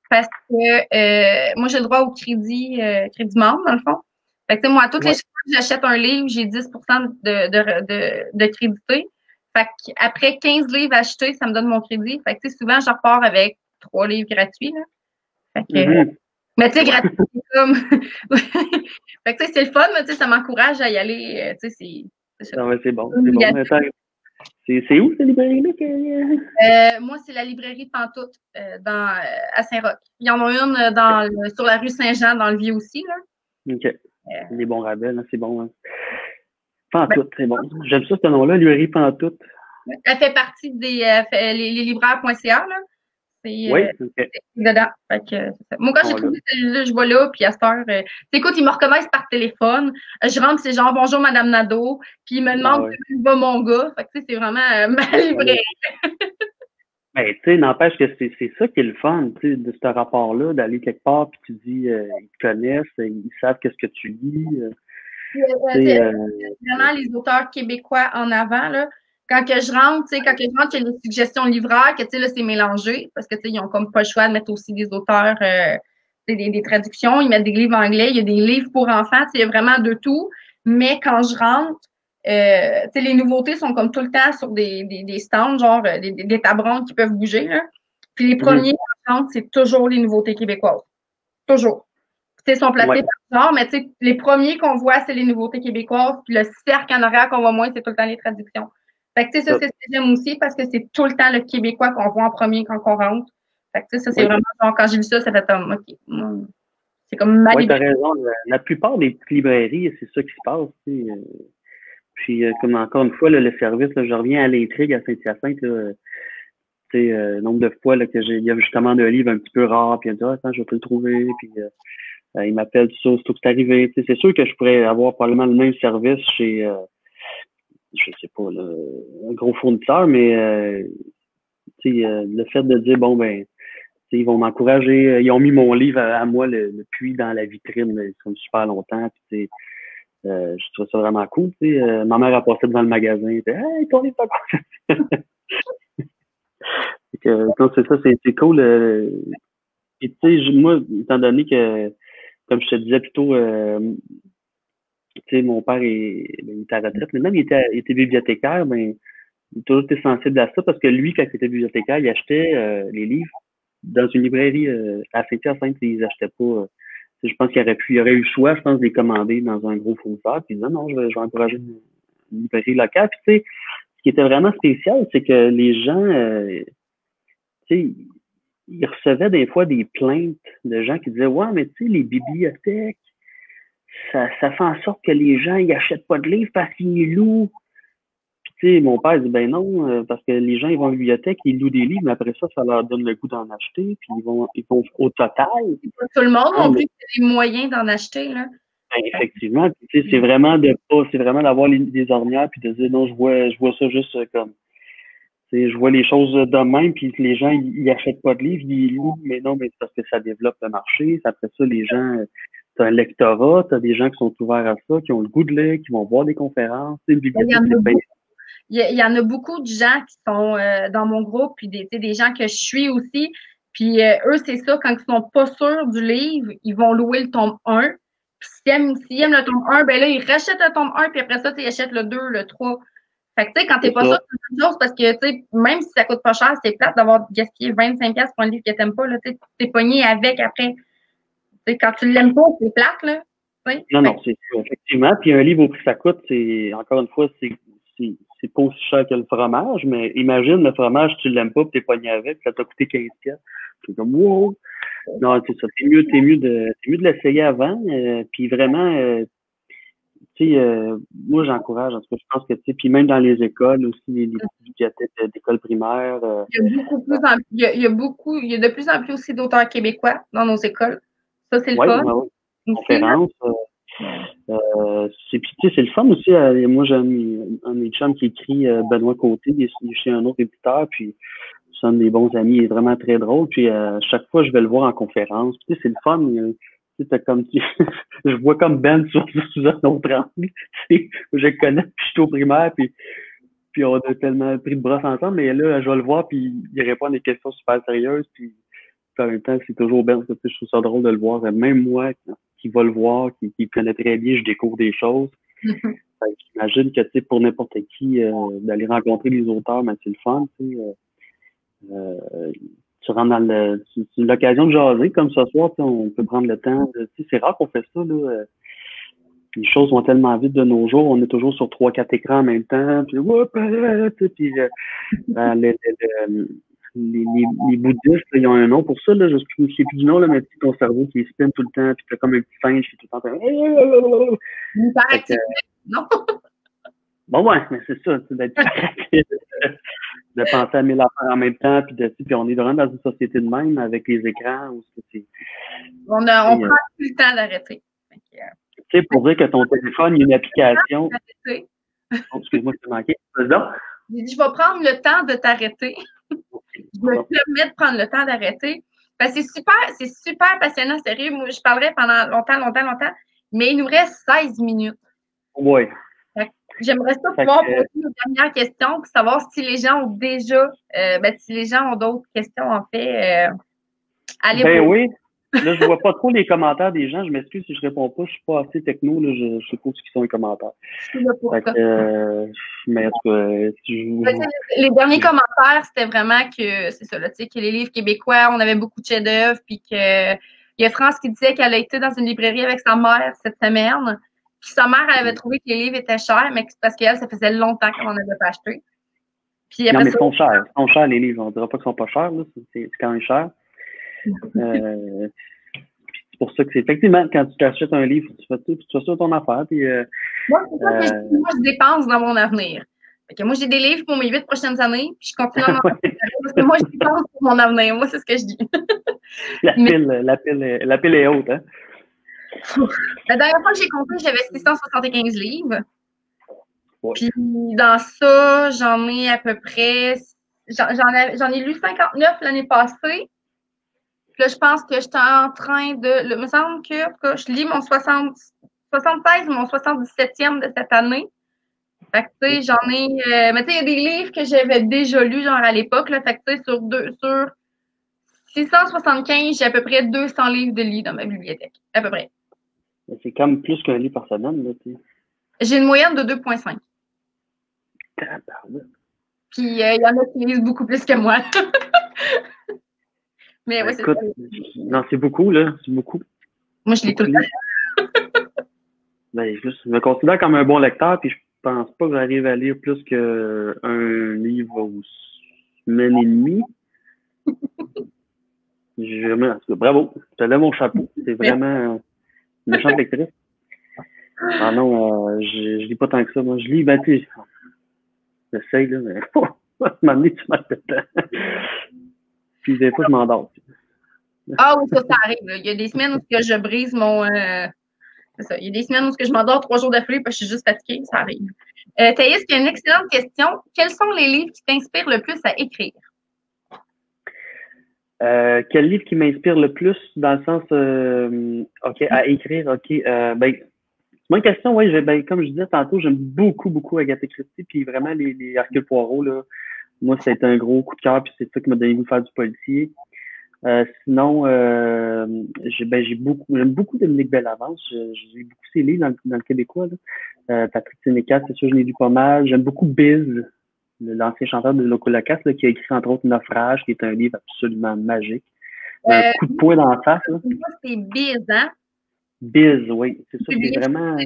parce que moi, j'ai le droit au crédit membre, dans le fond. Fait que, tu sais, moi, toutes les fois que j'achète un livre, j'ai 10 de crédité. Fait qu'après 15 livres achetés, ça me donne mon crédit. Fait que, tu sais, souvent, je repars avec 3 livres gratuits, là. Fait que, mais tu sais, gratuit, c'est comme. Fait que, tu sais, c'est le fun, mais tu sais, ça m'encourage à y aller. Tu sais, c'est ça. Ah ouais, c'est bon. C'est bon. Attends, c'est où, cette librairie-là? Moi, c'est la librairie Pantoute à Saint-Roch. Il y en a une sur la rue Saint-Jean, dans le Vieux aussi. Là. OK. Des bons rabais, là, c'est bon. Hein. Pantoute, c'est bon. J'aime ça, ce nom-là, librairie Pantoute. Elle fait partie des les libraires.ca. Là. Oui, OK. Dedans. Fait que, moi, quand j'ai trouvé celle-là, je vois là, puis à cette heure, écoute, ils me reconnaissent par téléphone. Je rentre, c'est genre bonjour Madame Nadeau, puis ils me demandent comment va mon gars. Fait que tu sais, c'est vraiment ma librairie. Ben, tu sais, n'empêche que c'est ça qui est le fun, tu sais, de ce rapport-là, d'aller quelque part, puis tu dis, ils te connaissent, ils savent qu'est-ce que tu lis. Vraiment les auteurs québécois en avant, là. Quand que je rentre, il y a les suggestions de libraires, que, tu sais, là, c'est mélangé, parce que, tu sais, ils ont comme pas le choix de mettre aussi des auteurs, des traductions, ils mettent des livres anglais, il y a des livres pour enfants, il y a vraiment de tout. Mais quand je rentre, les nouveautés sont comme tout le temps sur des stands, genre des tabrons qui peuvent bouger, là. Puis les premiers qui rentrent, c'est toujours les nouveautés québécoises. Toujours. Ils sont placés par genre, mais les premiers qu'on voit, c'est les nouveautés québécoises, puis le cercle en arrière qu'on voit moins, c'est tout le temps les traductions. Fait que, ça, c'est ce que j'aime aussi, parce que c'est tout le temps le québécois qu'on voit en premier quand on rentre. Fait que, ça, c'est vraiment genre, quand j'ai vu ça fait comme, OK, c'est comme ma librairie. Oui, t'as raison. La plupart des petites librairies, c'est ça qui se passe, tu sais. Puis, comme encore une fois, là, le service, là, je reviens à l'intrigue à Saint-Hyacinthe, nombre de fois là, il y a justement un livre un petit peu rare, puis il a dit, attends, je vais te le trouver, puis il m'appelle tout ça, c'est tout c'est arrivé. C'est sûr que je pourrais avoir probablement le même service chez, je sais pas, là, un gros fournisseur, mais le fait de dire, bon, ben, ils vont m'encourager, ils ont mis mon livre à moi, le puits dans la vitrine, comme super longtemps, puis je trouve ça vraiment cool. Ma mère a passé devant le magasin, elle dit, hey, ton livre pas donc, c'est ça, c'est cool. Et tu sais, moi, étant donné que, comme je te disais plus tôt, mon père il était à la retraite, mais même il était bibliothécaire, ben, il a toujours été sensible à ça parce que lui, quand il était bibliothécaire, il achetait les livres dans une librairie à Saint-Hyacinthe, ils achetaient pas. Je pense il aurait eu le choix, je pense, de les commander dans un gros fournisseur. Puis il disait non, je vais encourager une librairie locale. Puis tu sais, ce qui était vraiment spécial, c'est que les gens, tu sais, ils recevaient des fois des plaintes de gens qui disaient ouais, mais tu sais, les bibliothèques, ça fait en sorte que les gens ils achètent pas de livres parce qu'ils louent. Puis tu sais, mon père dit ben non, parce que les gens ils vont à la bibliothèque, ils louent des livres, mais après ça leur donne le goût d'en acheter, puis ils vont au total. Tout le monde non plus a les moyens d'en acheter, là. Ben, effectivement, tu sais, c'est vraiment d'avoir des ornières puis de dire non, je vois ça juste comme je vois les choses de même, puis les gens, ils achètent pas de livres, ils louent, mais non, mais c'est parce que ça développe le marché. Après ça, les gens, t'as un lectorat, t'as des gens qui sont ouverts à ça, qui ont le goût de lire, qui vont voir des conférences. Une bibliothèque, il y en a beaucoup de gens qui sont dans mon groupe, puis des gens que je suis aussi. Puis eux, c'est ça, quand ils sont pas sûrs du livre, ils vont louer le tome 1. Puis s'ils aiment le tome 1, ben là, ils rachètent le tome 1, puis après ça, ils achètent le 2, le 3. Fait que, tu sais, quand t'es pas sûr, c'est une chose, parce que, tu sais, même si ça coûte pas cher, c'est plate d'avoir gaspillé 25$ pour un livre que t'aimes pas, là, tu sais, t'es pogné avec après. Tu sais, quand tu l'aimes pas, c'est plate, là. T'sais. Non, c'est sûr, effectivement. Puis un livre au prix que ça coûte, encore une fois, c'est pas aussi cher que le fromage, mais imagine le fromage, tu l'aimes pas, puis t'es pogné avec, ça t'a coûté 15$. C'est comme, wow! Non, c'est ça. T'es mieux de l'essayer avant, puis vraiment, tu sais, moi, j'encourage, en tout cas, je pense que, tu sais, puis même dans les écoles aussi, les bibliothèques d'école primaire. Il y a de plus en plus aussi d'auteurs québécois dans nos écoles. Ça, c'est le fun. Conférences. Puis, tu sais, c'est le fun aussi. Moi, j'ai un de mes chums qui écrit Benoît Côté, il est chez un autre éditeur, puis sommes des bons amis, il est vraiment très drôle. Puis chaque fois, je vais le voir en conférence. Puis, tu sais, c'est le fun. Tu sais, comme je vois comme Ben sous un autre angle. Tu sais, je le connais, puis je suis au primaire, puis on a tellement pris de brosse ensemble, mais là, je vais le voir, puis il répond à des questions super sérieuses, puis en même temps, c'est toujours Ben. Tu sais, je trouve ça drôle de le voir. Même moi, qui va le voir, qui le connaît très bien, je découvre des choses. J'imagine que, tu sais, pour n'importe qui, d'aller rencontrer les auteurs, ben, c'est le fun, tu sais. Tu rentres dans c'est l'occasion de jaser, comme ce soir, tu sais, on peut prendre le temps. Tu sais, c'est rare qu'on fait ça, là. Les choses vont tellement vite de nos jours, on est toujours sur 3-4 écrans en même temps, puis, puis les bouddhistes, là, ils ont un nom pour ça, là, je ne sais plus du nom, là, mais ton cerveau qui spin tout le temps, puis t'as comme un petit singe qui est tout le temps. Non? Bon, ouais, mais c'est ça, d'être de penser à 1000 affaires en même temps, puis on est vraiment dans une société de même avec les écrans. Où on prend plus le temps d'arrêter. Tu sais, pour dire que ton téléphone, il y a une application. Oh, excuse-moi, je t'ai manqué. J'ai dit, je vais prendre le temps de t'arrêter. Je me permets de prendre le temps d'arrêter. Parce que c'est super passionnant, sérieux. Moi, je parlerais pendant longtemps, mais il nous reste 16 minutes. Oui. J'aimerais ça pouvoir poser une dernière question pour savoir si les gens ont déjà, si les gens ont d'autres questions, en fait. Allez oui. Là, je vois pas trop les commentaires des gens. Je m'excuse si je réponds pas. Je suis pas assez techno. Là, je sais pas ce qui sont les commentaires. Mais en tout cas, les derniers commentaires, c'était vraiment que c'est ça, là, tu sais, que les livres québécois, on avait beaucoup de chefs-d'œuvre, puis que il y a France qui disait qu'elle a été dans une librairie avec sa mère cette semaine. Puis sa mère, elle avait trouvé que les livres étaient chers, mais c'est parce qu'elle, ça faisait longtemps qu'on n'en avait pas acheté. Puis non, mais ils sont chers. Ils sont chers, les livres. On ne dira pas qu'ils sont pas chers. C'est quand même cher. C'est pour ça que c'est effectivement, quand tu t'achètes un livre, tu fais ça ton affaire. Puis, moi, c'est ça que je dépense dans mon avenir. Fait que moi, j'ai des livres pour mes 8 prochaines années, puis je continue à m'en parce que moi, je dépense pour mon avenir. Moi, c'est ce que je dis. La pile est haute, hein? La dernière fois que j'ai compté, j'avais 675 livres. Ouais. Puis dans ça, j'en ai à peu près. J'en ai lu 59 l'année passée. Puis là, je pense que j'étais en train de. Il me semble que je lis mon 76 ou mon 77e de cette année. Fait que, tu sais, j'en ai. Mais tu sais, il y a des livres que j'avais déjà lus, genre à l'époque. Là, fait que, tu sais, sur 675, j'ai à peu près 200 livres de lit dans ma bibliothèque. À peu près. C'est comme plus qu'un livre par semaine, là, tu sais. J'ai une moyenne de 2,5. Puis, il y en a qui lisent beaucoup plus que moi. Mais ouais, écoute, non, c'est beaucoup, là. C'est beaucoup. Moi, je lis tout le temps. Je me considère comme un bon lecteur, puis je pense pas que j'arrive à lire plus qu'un livre aux semaine et demie. Bravo, je te lève mon chapeau. C'est vraiment une méchante lectrice. Ah non, je lis pas tant que ça. Moi, je lis, tu j'essaye, là, mais à un moment donné, tu manques de temps. Puis des fois, je m'endors. Ah oui, ça arrive. Là. Il y a des semaines où je brise mon... c'est ça. Il y a des semaines où je m'endors 3 jours d'affilée parce que je suis juste fatiguée. Ça arrive. Thaïs, il y a une excellente question. Quels sont les livres qui t'inspirent le plus à écrire? Quel livre qui m'inspire le plus dans le sens OK, à écrire, OK. C'est une question, oui, comme je disais tantôt, j'aime beaucoup Agatha Christie, puis vraiment les Hercule Poirot, là. Moi, ça a été un gros coup de cœur, puis c'est ça qui m'a donné le goût de faire du policier. Sinon, j'aime beaucoup Dominique Bellavance. J'ai beaucoup ses livres dans le québécois, là. Patrick Sénécal, c'est sûr, je l'ai lu pas mal. J'aime beaucoup Biz, l'ancien chanteur de Loco Locas, là, qui a écrit entre autres Naufrage, qui est un livre absolument magique. Un coup de poing dans la face. C'est Biz, hein? Biz, oui. C'est ça, c'est vraiment...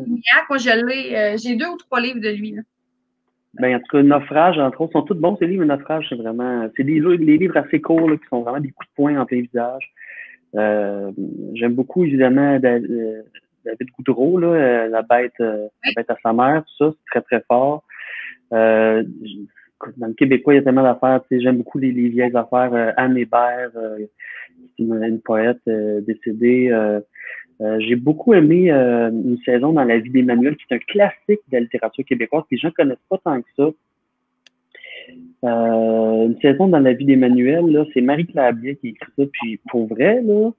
Moi, j'ai 2 ou 3 livres de lui, là. En tout cas, Naufrage, entre autres, sont tous bons, ces livres. Naufrage, c'est vraiment... C'est des livres assez courts, là, qui sont vraiment des coups de poing en plein visage. J'aime beaucoup, évidemment, David Goudreau, là, la bête à sa mère, tout ça, c'est très, très fort. Dans le québécois, il y a tellement d'affaires. J'aime beaucoup les vieilles affaires. Anne Hébert, une poète décédée. J'ai beaucoup aimé une saison dans la vie d'Emmanuel, qui est un classique de la littérature québécoise, que les gens ne connaissent pas tant que ça. Une saison dans la vie d'Emmanuel, là, c'est Marie-Claire Blais qui écrit ça. Puis pour vrai, là,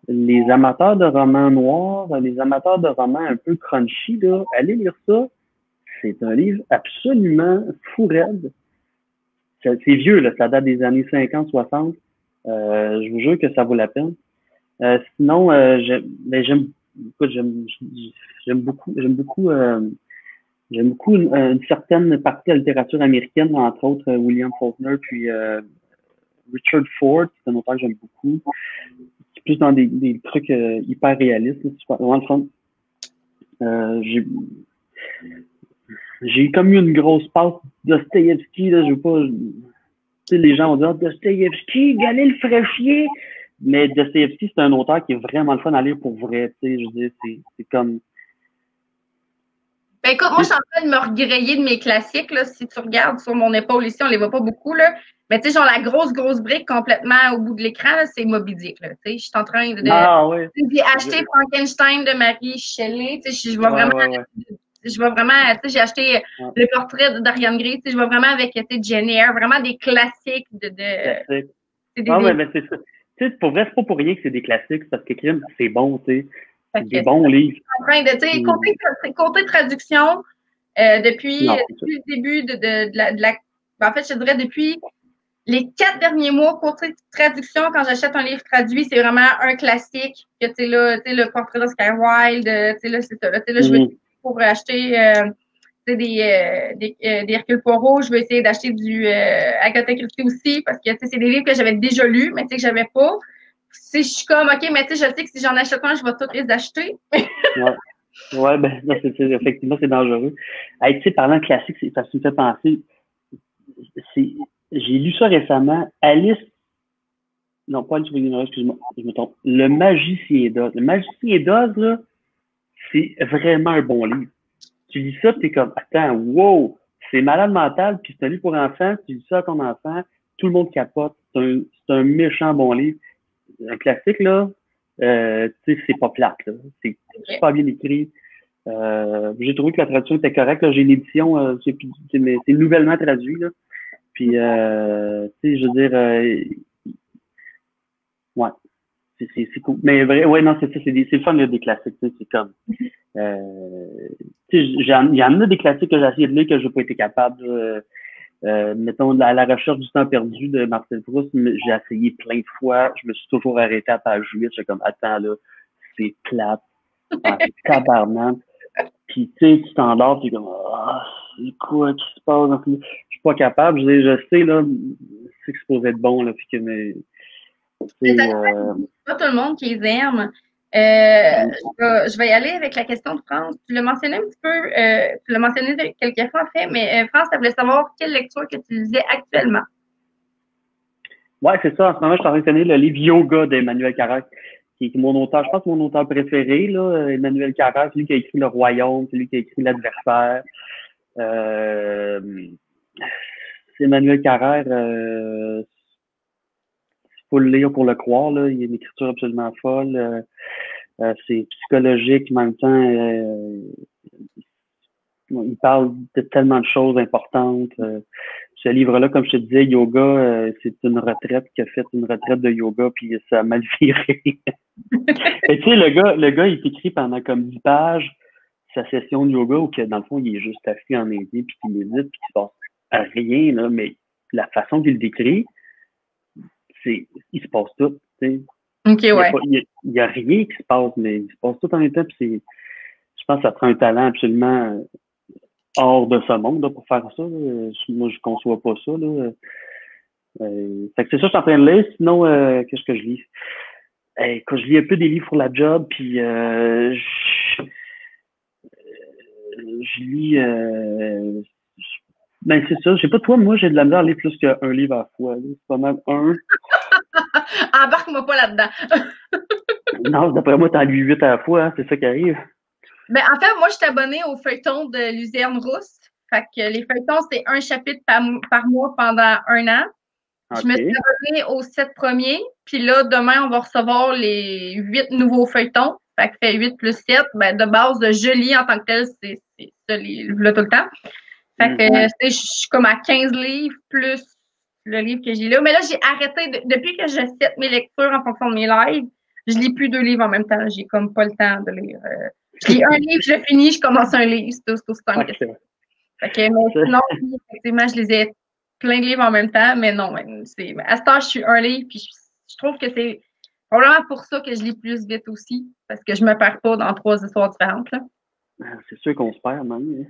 les amateurs de romans noirs, les amateurs de romans un peu crunchy, là, allez lire ça. C'est un livre absolument fou raide. C'est vieux, là, ça date des années 50, 60. Je vous jure que ça vaut la peine. Sinon, écoute, j'aime beaucoup une certaine partie de la littérature américaine, entre autres William Faulkner, puis Richard Ford, c'est un auteur que j'aime beaucoup. C'est plus dans des trucs hyper réalistes, c'est vraiment le fun. J'ai comme eu une grosse passe de Dostoïevski, là, je veux pas. Tu sais, les gens vont dire Dostoïevski, Galil Fraîchier. Mais Dostoïevski, c'est un auteur qui est vraiment le fun à lire pour vrai. Tu sais, je veux dire, c'est comme. Ben écoute, moi, je suis en train de me regrayer de mes classiques, là. Si tu regardes sur mon épaule ici, on les voit pas beaucoup, là. Mais tu sais, genre la grosse brique complètement au bout de l'écran, là, c'est Moby Dick, là. Tu sais, je suis en train de Ah ouais. j'ai acheté Frankenstein de Mary Shelley. Tu sais, je vois vraiment, tu sais, j'ai acheté le portrait d'Ariane Gray. Tu sais, je vois vraiment avec, tu sais, Jenny Eyre, vraiment des classiques Classique. c'est Ah ouais, mais c'est ça. Tu sais, pour vrai, c'est pas pour rien que c'est des classiques, parce que crime, c'est bon, tu sais. C'est des bons livres. En train de, tu sais, côté traduction, depuis le début ben, en fait, je dirais depuis les 4 derniers mois, côté traduction, quand j'achète un livre traduit, c'est vraiment un classique. Que tu sais là, tu sais le portrait d'Oscar Wilde, tu sais là, c'est ça. Là, tu sais là, je vais pour acheter des Hercule Poirot, je vais essayer d'acheter du Agatha Christie aussi, parce que tu sais, c'est des livres que j'avais déjà lus, mais tu sais que j'avais pas. Si je suis comme OK, mais tu sais, je sais que si j'en achète un, je vais tous les acheter. Ouais, ben, non, effectivement, c'est dangereux. Hey, tu sais, parlant de classique, ça me fait penser. J'ai lu ça récemment. Alice, non, pas Alice Wigner, excuse-moi, je me trompe. Le Magicien d'Oz. Le Magicien d'Oz, là, c'est vraiment un bon livre. Tu lis ça, t'es comme, attends, wow, c'est malade mental, puis c'est un livre pour enfants, tu lis ça à ton enfant, tout le monde capote. C'est un méchant bon livre. Un classique, là, tu sais, c'est pas plate, là. C'est super bien écrit. J'ai trouvé que la traduction était correcte. J'ai une édition, c'est nouvellement traduit. Là. Puis, tu sais, je veux dire, ouais, c'est cool. Mais vrai, ouais, non, c'est ça, c'est le fun, là, des classiques. C'est comme, tu sais, il y en a des classiques que j'ai essayé de lire que j'ai pas été capable. Mettons, à la recherche du temps perdu de Marcel Proust, j'ai essayé plein de fois. Je me suis toujours arrêté à page 8. J'étais comme, attends, là, c'est plate. Ah, c'est tabarnak. Puis, tu sais, tu t'endors, tu es comme, ah, c'est quoi qui se passe? Je suis pas capable. Je sais, là, c'est que c'est supposé être bon, là, puis que, mais, c'est pas tout le monde qui les aime. Je vais y aller avec la question de France. Tu l'as mentionné un petit peu, tu l'as mentionné quelques fois, en fait, mais France, ça voulait savoir quelle lecture que tu lisais actuellement. Ouais, c'est ça. En ce moment, je suis en train de tenir le livre Yoga d'Emmanuel Carrère, qui est mon auteur, je pense, mon auteur préféré, là, Emmanuel Carrère, c'est lui qui a écrit Le Royaume, c'est lui qui a écrit L'Adversaire. C'est Emmanuel Carrère, faut le lire pour le croire, là. Il y a une écriture absolument folle. C'est psychologique, mais en même temps, il parle de tellement de choses importantes. Ce livre-là, comme je te disais, yoga, c'est une retraite qui a fait une retraite de yoga, puis ça a mal viré. Et tu sais, le gars, il écrit pendant comme 10 pages sa session de yoga où que, dans le fond, il est juste assis en Indien, puis qu'il médite, puis qu'il se passe rien, là, mais la façon qu'il le décrit, il se passe tout, tu sais. OK, ouais. Il y a rien qui se passe, mais il se passe tout en même temps, puis je pense que ça prend un talent absolument hors de ce monde, là, pour faire ça, là. Moi, je conçois pas ça, là. Fait que c'est ça, je suis en train de lire. Sinon, qu'est-ce que je lis? Quand je lis un peu des livres pour la job, puis je lis... ben, c'est ça. Je sais pas, toi, moi, j'ai de la misère à lire plus qu'un livre à la fois. C'est pas mal un. Embarque-moi pas là-dedans. Non, d'après moi, t'en lis 8 à la fois, hein, c'est ça qui arrive. Ben, en fait, moi, je suis abonnée au feuilleton de Luzerne Rousse. Fait que les feuilletons, c'est un chapitre par mois pendant 1 an. Je me suis OK. abonnée aux 7 premiers. Puis là, demain, on va recevoir les 8 nouveaux feuilletons. Fait que fait 8 plus 7. Ben, de base, je lis en tant que tel, c'est ce livre-là tout le temps. Fait que, tu sais, je suis comme à 15 livres plus le livre que j'ai là. Mais là, j'ai arrêté, depuis que je set mes lectures en fonction de mes lives, je lis plus 2 livres en même temps. J'ai comme pas le temps de lire. Je lis un livre, je finis, je commence un livre. C'est aussi simple que ça. Fait que, mais sinon, effectivement, je lisais plein de livres en même temps, mais non, à ce temps, je suis un livre, puis je trouve que c'est probablement pour ça que je lis plus vite aussi, parce que je me perds pas dans 3 histoires différentes, là. C'est sûr qu'on se perd, même.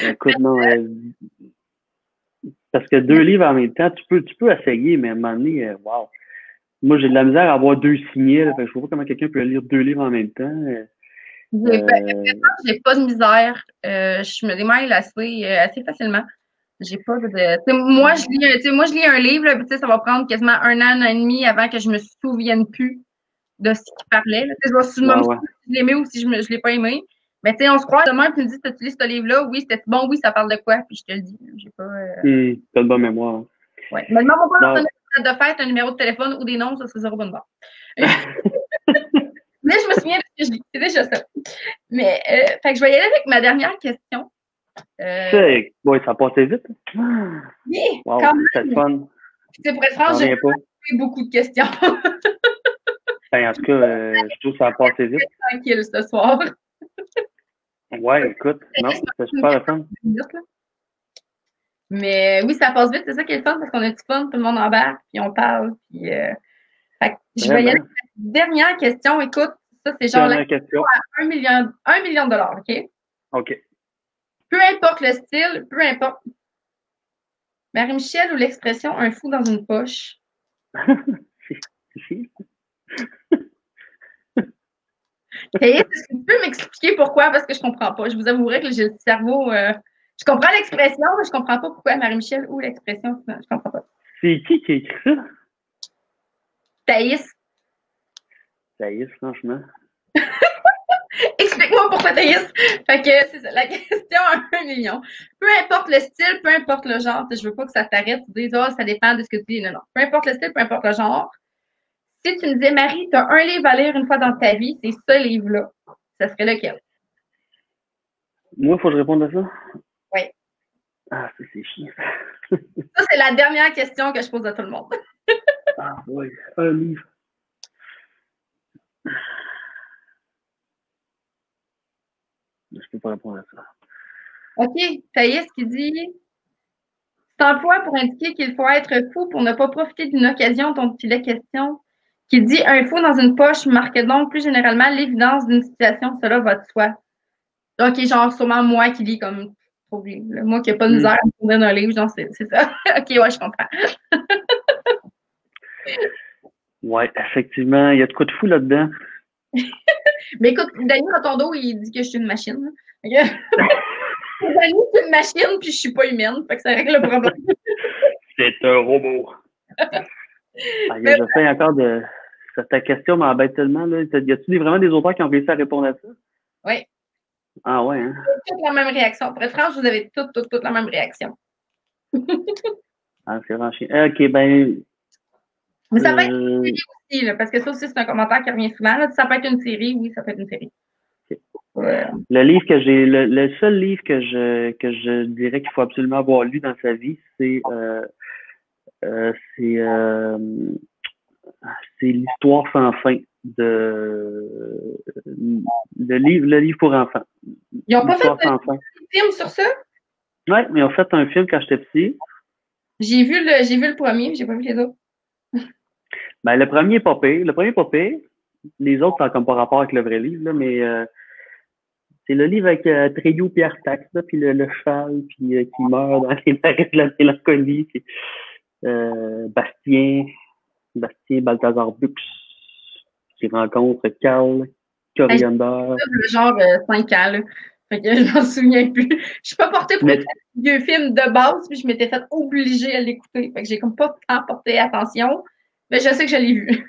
Écoute, non, parce que 2 livres en même temps, tu peux essayer, mais à un moment donné, wow. Moi, j'ai de la misère à avoir 2 signés, là, fait que je vois pas comment quelqu'un peut lire 2 livres en même temps. J'ai pas de misère. Je me démêle assez facilement. J'ai pas de. Moi, je lis un livre, là, ça va prendre quasiment un an et demi avant que je me souvienne plus de ce qu'il parlait. Là. Je vais souvenir si je l'aimais ou si je l'ai pas aimé. Mais tu sais, on se croise demain puis tu me dis, tu lis ce livre-là? Oui, c'était bon, oui, ça parle de quoi? Puis je te le dis. J'ai pas. T'as de bonne mémoire. Ouais. Mais demande pas de fête, un numéro de téléphone ou des noms, ça serait zéro bonne barre. Mais je me souviens de ce que je lis. C'est déjà ça. Mais, fait que je vais y aller avec ma dernière question. Oui, ça a passé vite. Oui, wow, quand même. C'est fun. Puis, pour être franc, j'ai pas beaucoup de questions. En tout cas, je trouve que ça a passé vite. Tranquille ce soir. Ouais, écoute, non, c'est super le fun. Mais oui, ça passe vite, c'est ça qui est le fun, parce qu'on a du fun, tout le monde embarque, puis on parle, puis fait que je vais y aller avec la dernière question. Écoute, ça, c'est genre la question à 1 million de dollars, OK? OK. Peu importe le style, peu importe. Marie-Michel ou l'expression un fou dans une poche? Est-ce que tu peux m'expliquer pourquoi? Parce que je comprends pas. Je vous avouerai que j'ai le cerveau. Je comprends l'expression, mais je comprends pas pourquoi Marie-Michel ou l'expression. Je comprends pas. C'est qui a écrit ça? Thaïs. Thaïs, franchement. Explique-moi pourquoi Thaïs. Fait que c'est ça, la question à 1 million. Peu importe le style, peu importe le genre. Je veux pas que ça t'arrête. Tu dises, ça dépend de ce que tu dis. Non, non. Peu importe le style, peu importe le genre. Si tu me disais, Marie, tu as un livre à lire une fois dans ta vie, c'est ce livre-là. Ça serait lequel? Moi, il faut que je réponde à ça? Oui. Ah, ça, c'est chiant. Ça, c'est la dernière question que je pose à tout le monde. Ah, oui, un livre. Je peux pas répondre à ça. OK. Thaïs qui dit cet emploi pour indiquer qu'il faut être fou pour ne pas profiter d'une occasion dont il est question. Qui dit un fou dans une poche marque donc plus généralement l'évidence d'une situation, cela va de soi. OK, genre sûrement moi qui lis comme trop vite. Moi qui n'ai pas de misère à me tourner d'un livre, genre c'est ça. OK, ouais, je comprends. Ouais, effectivement, il y a de quoi de fou là-dedans. Mais écoute, Daniel Rotondo, il dit que je suis une machine. Daniel, c'est une machine, puis je suis pas humaine. Fait que ça règle le problème. C'est un robot. J'essaie encore de. Ta question m'embête tellement. Là. Y a-t-il vraiment des auteurs qui ont réussi à répondre à ça? Oui. Ah ouais, hein? Toute la même réaction. Pour être franche, vous avez toute la même réaction. Ah, c'est vraiment chiant. OK, ben. Mais ça peut être une série aussi, là, parce que ça aussi, c'est un commentaire qui revient souvent. Là. Ça peut être une série, oui, ça peut être une série. Okay. Le livre que j'ai, le seul livre que je dirais qu'il faut absolument avoir lu dans sa vie, c'est l'histoire sans fin le livre pour enfants. Ils n'ont pas fait un film sur ça? Oui, mais ils ont fait un film quand j'étais petit. J'ai vu le premier, mais j'ai pas vu les autres. Ben, le premier est pas pire. Les autres, ça n'a comme pas rapport avec le vrai livre, là, mais c'est le livre avec Tréyu Pierre Tax, puis le cheval, puis qui meurt dans les marais de la mélancolie. Puis, Bastien Balthazar Bux, qui rencontre Carl Coriander. Le genre 5 ans, là. Fait que je m'en souviens plus. Je suis pas portée pour un vieux film de base, puis je m'étais fait obligée à l'écouter. Fait que j'ai comme pas tant porté attention. Mais je sais que je l'ai vu.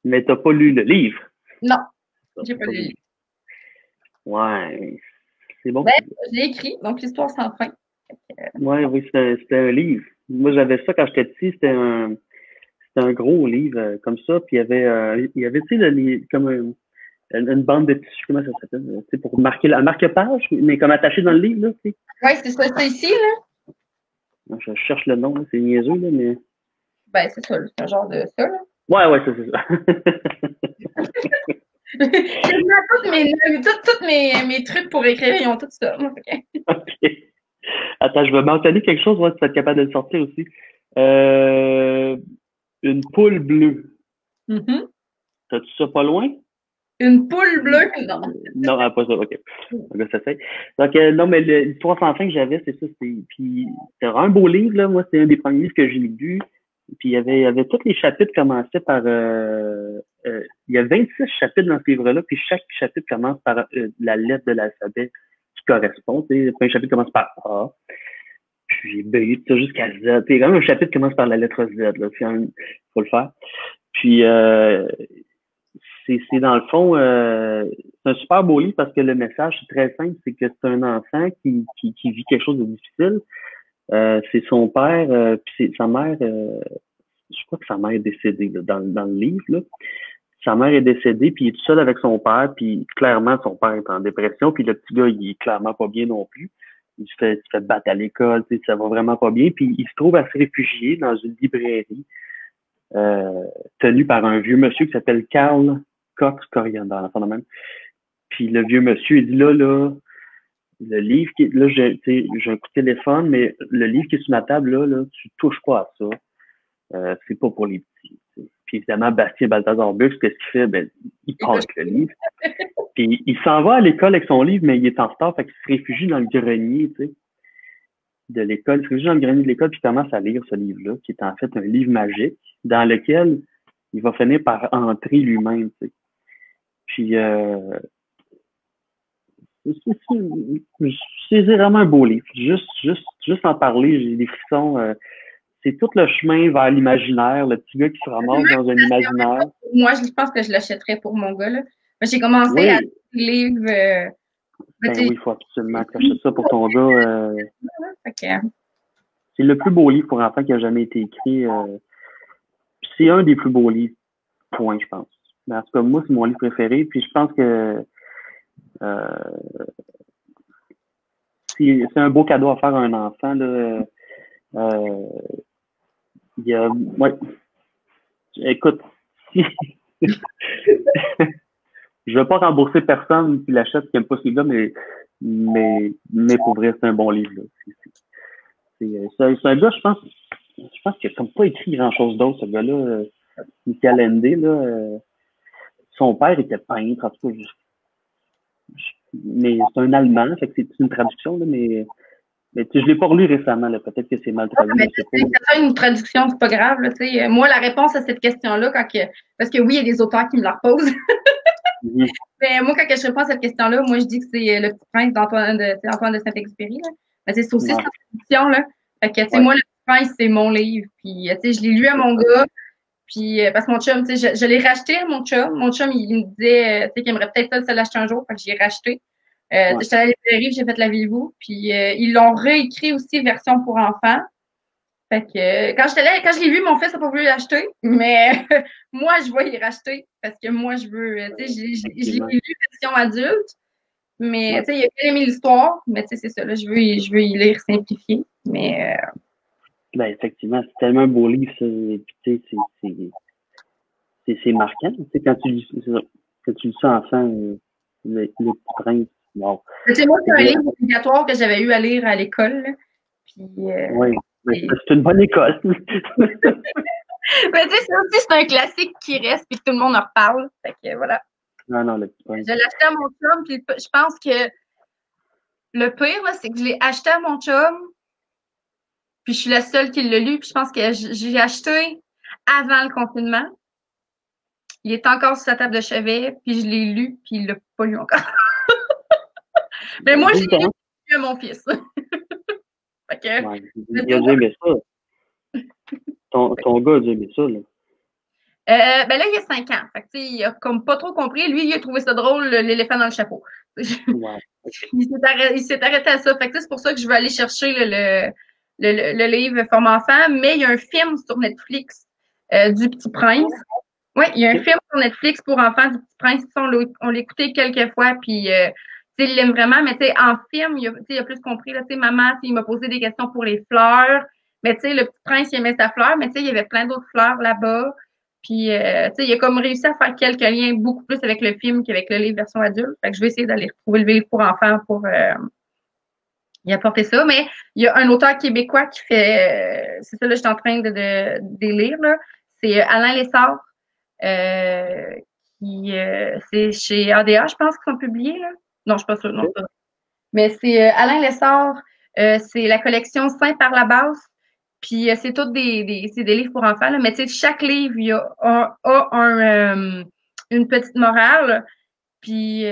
Mais t'as pas lu le livre? Non, j'ai pas lu le livre. Ouais, c'est bon. Ben, je l'ai écrit, donc l'histoire sans fin. Oui, c'était un livre. Moi, j'avais ça quand j'étais petit, c'était un gros livre comme ça, puis il y avait tu sais, comme une bande de tissu, comment ça s'appelle? Tu sais, pour marquer la marque-page, mais comme attaché dans le livre, là, tu sais. Ouais, c'est ça, c'est ici, là. Je cherche le nom, là, c'est niaiseux, là, mais. Ben, c'est ça, c'est un genre de ça, là. Ouais, c'est ça. J'ai mis tous mes trucs pour écrire, ils ont tout ça. Okay. OK. Attends, je vais mentionner quelque chose, ouais, tu vas être capable de le sortir aussi. Une poule bleue. Mm-hmm. T'as-tu ça pas loin? Une poule bleue? Non. Non, pas ça, ok. Donc, ça fait. Donc, non, mais l'histoire sans fin que j'avais, c'est ça. Puis, c'est un beau livre, là. Moi, c'est un des premiers livres que j'ai lu. Puis, il y avait tous les chapitres commençaient par. Il y a 26 chapitres dans ce livre-là, puis chaque chapitre commence par la lettre de l'alphabet qui correspond. Le premier chapitre commence par A, puis B, tout ça jusqu'à Z. Puis, quand même, un chapitre commence par la lettre Z, là. Il faut le faire. Puis, c'est dans le fond, c'est un super beau livre parce que le message, c'est très simple, c'est que c'est un enfant qui vit quelque chose de difficile. C'est son père, puis c'est sa mère, je crois que sa mère est décédée là, dans le livre. Là. Sa mère est décédée, puis il est tout seul avec son père, puis clairement, son père est en dépression, puis le petit gars, il est clairement pas bien non plus. Il se fait battre à l'école, ça va vraiment pas bien, puis il se trouve à se réfugier dans une librairie tenue par un vieux monsieur qui s'appelle Karl Cox Coriander, la fin même. Puis le vieux monsieur, il dit là, le livre qui là, j'ai un coup de téléphone, mais le livre qui est sur ma table, là, tu touches pas à ça. C'est pas pour les petits. T'sais. Puis évidemment, Bastien Balthazar Buch, qu'est-ce qu'il fait? Ben, il part avec le livre. Puis il s'en va à l'école avec son livre, mais il est en retard, fait qu'il se réfugie dans le grenier, tu sais, de l'école. Il se réfugie dans le grenier de l'école, puis il commence à lire ce livre-là, qui est en fait un livre magique, dans lequel il va finir par entrer lui-même, tu sais. Puis c'est vraiment un beau livre. Juste en parler, j'ai des frissons. C'est tout le chemin vers l'imaginaire, le petit gars qui se ramasse dans un imaginaire. Moi, je pense que je l'achèterais pour mon gars. Là. J'ai commencé à lire des livres. Ben oui, il faut absolument que tu achètes ça pour ton gars. Okay. C'est le plus beau livre pour enfants qui a jamais été écrit. C'est un des plus beaux livres, point, je pense. Mais en tout cas, moi, c'est mon livre préféré. Puis je pense que c'est un beau cadeau à faire à un enfant. Là. Il y a, ouais. Écoute, je ne vais pas rembourser personne qui l'achète qui n'aime pas ce livre-là, mais pour vrai, c'est un bon livre. Là. C'est un gars, je pense qu'il n'a comme pas écrit grand-chose d'autre, ce gars-là. Michael Ende, là. Son père était peintre, en tout cas. Mais c'est un Allemand, fait que c'est une traduction, là, mais je l'ai pas relu récemment, là. Peut-être que c'est mal traduit. C'est une traduction, c'est pas grave. Là, moi, la réponse à cette question-là, parce que oui, il y a des auteurs qui me la reposent. Mais moi, quand je réponds à cette question-là, moi, je dis que c'est Le Petit Prince d'Antoine de Saint-Exupéry. Mais c'est aussi sa traduction. Là. Fait que, moi, Le Petit Prince, c'est mon livre. Puis, je l'ai lu à mon gars. Puis, parce que mon chum, je l'ai racheté à mon chum. Mon chum, il me disait, qu'il aimerait peut-être ça l'acheter un jour. Fait que j'ai racheté. J'étais à la librairie, j'ai fait la Villevou. Puis, ils l'ont réécrit aussi version pour enfants. Fait que, quand je l'ai vu, mon fils n'a pas voulu l'acheter. Mais, moi, je vais y racheter. Parce que moi, je veux, je l'ai lu version adulte. Mais, il a bien aimé l'histoire. Mais, c'est ça, là, je veux y lire simplifié. Mais, ben, effectivement, c'est tellement un beau livre, ça. C'est marquant, tu sais, quand tu lis ça enfant, le Petit Prince, wow. Moi, c'est un livre obligatoire que j'avais eu à lire à l'école. Puis, oui, c'est une bonne école. Mais tu sais, ça aussi, c'est un classique qui reste et que tout le monde en reparle. Fait que voilà. Non, le Petit Prince. Je l'ai acheté à mon chum, puis je pense que le pire, là, c'est que je l'ai acheté à mon chum, puis je suis la seule qui l'a lu, puis je pense que j'ai acheté avant le confinement. Il est encore sur sa table de chevet, puis je l'ai lu, puis il l'a pas lu encore. Mais moi, j'ai lu à mon fils. Fait que, ouais, il a dû aimer ça. Ton gars a dû aimer ça, là. Ben là, il a 5 ans. Fait que, il a comme pas trop compris. Lui, il a trouvé ça drôle, l'éléphant dans le chapeau. Ouais. Il s'est arrêté à ça. Fait que c'est pour ça que je vais aller chercher le livre format enfant. Mais il y a un film sur Netflix du Petit Prince. Oui, il y a un film sur Netflix pour enfants du Petit Prince. On l'a écouté quelques fois, puis il l'aime vraiment, mais tu sais, en film, il a plus compris, là, tu sais, maman, il m'a posé des questions pour les fleurs, mais tu sais, le Petit Prince, il aimait sa fleur, mais tu sais, il y avait plein d'autres fleurs là-bas, puis tu sais, il a comme réussi à faire quelques liens beaucoup plus avec le film qu'avec le livre version adulte, fait que je vais essayer d'aller retrouver le livre pour enfants pour y apporter ça, mais il y a un auteur québécois qui fait, c'est ça, là, je suis en train de lire, là, c'est Alain Lessard, euh, c'est chez ADA, je pense qu'ils sont publiés, là. Non, je suis pas sûre, non, pas. Mais c'est Alain Lessard, c'est la collection Saint par la base. Puis c'est tout c'est des livres pour enfants, là. Mais tu sais, chaque livre, il y a une petite morale. Puis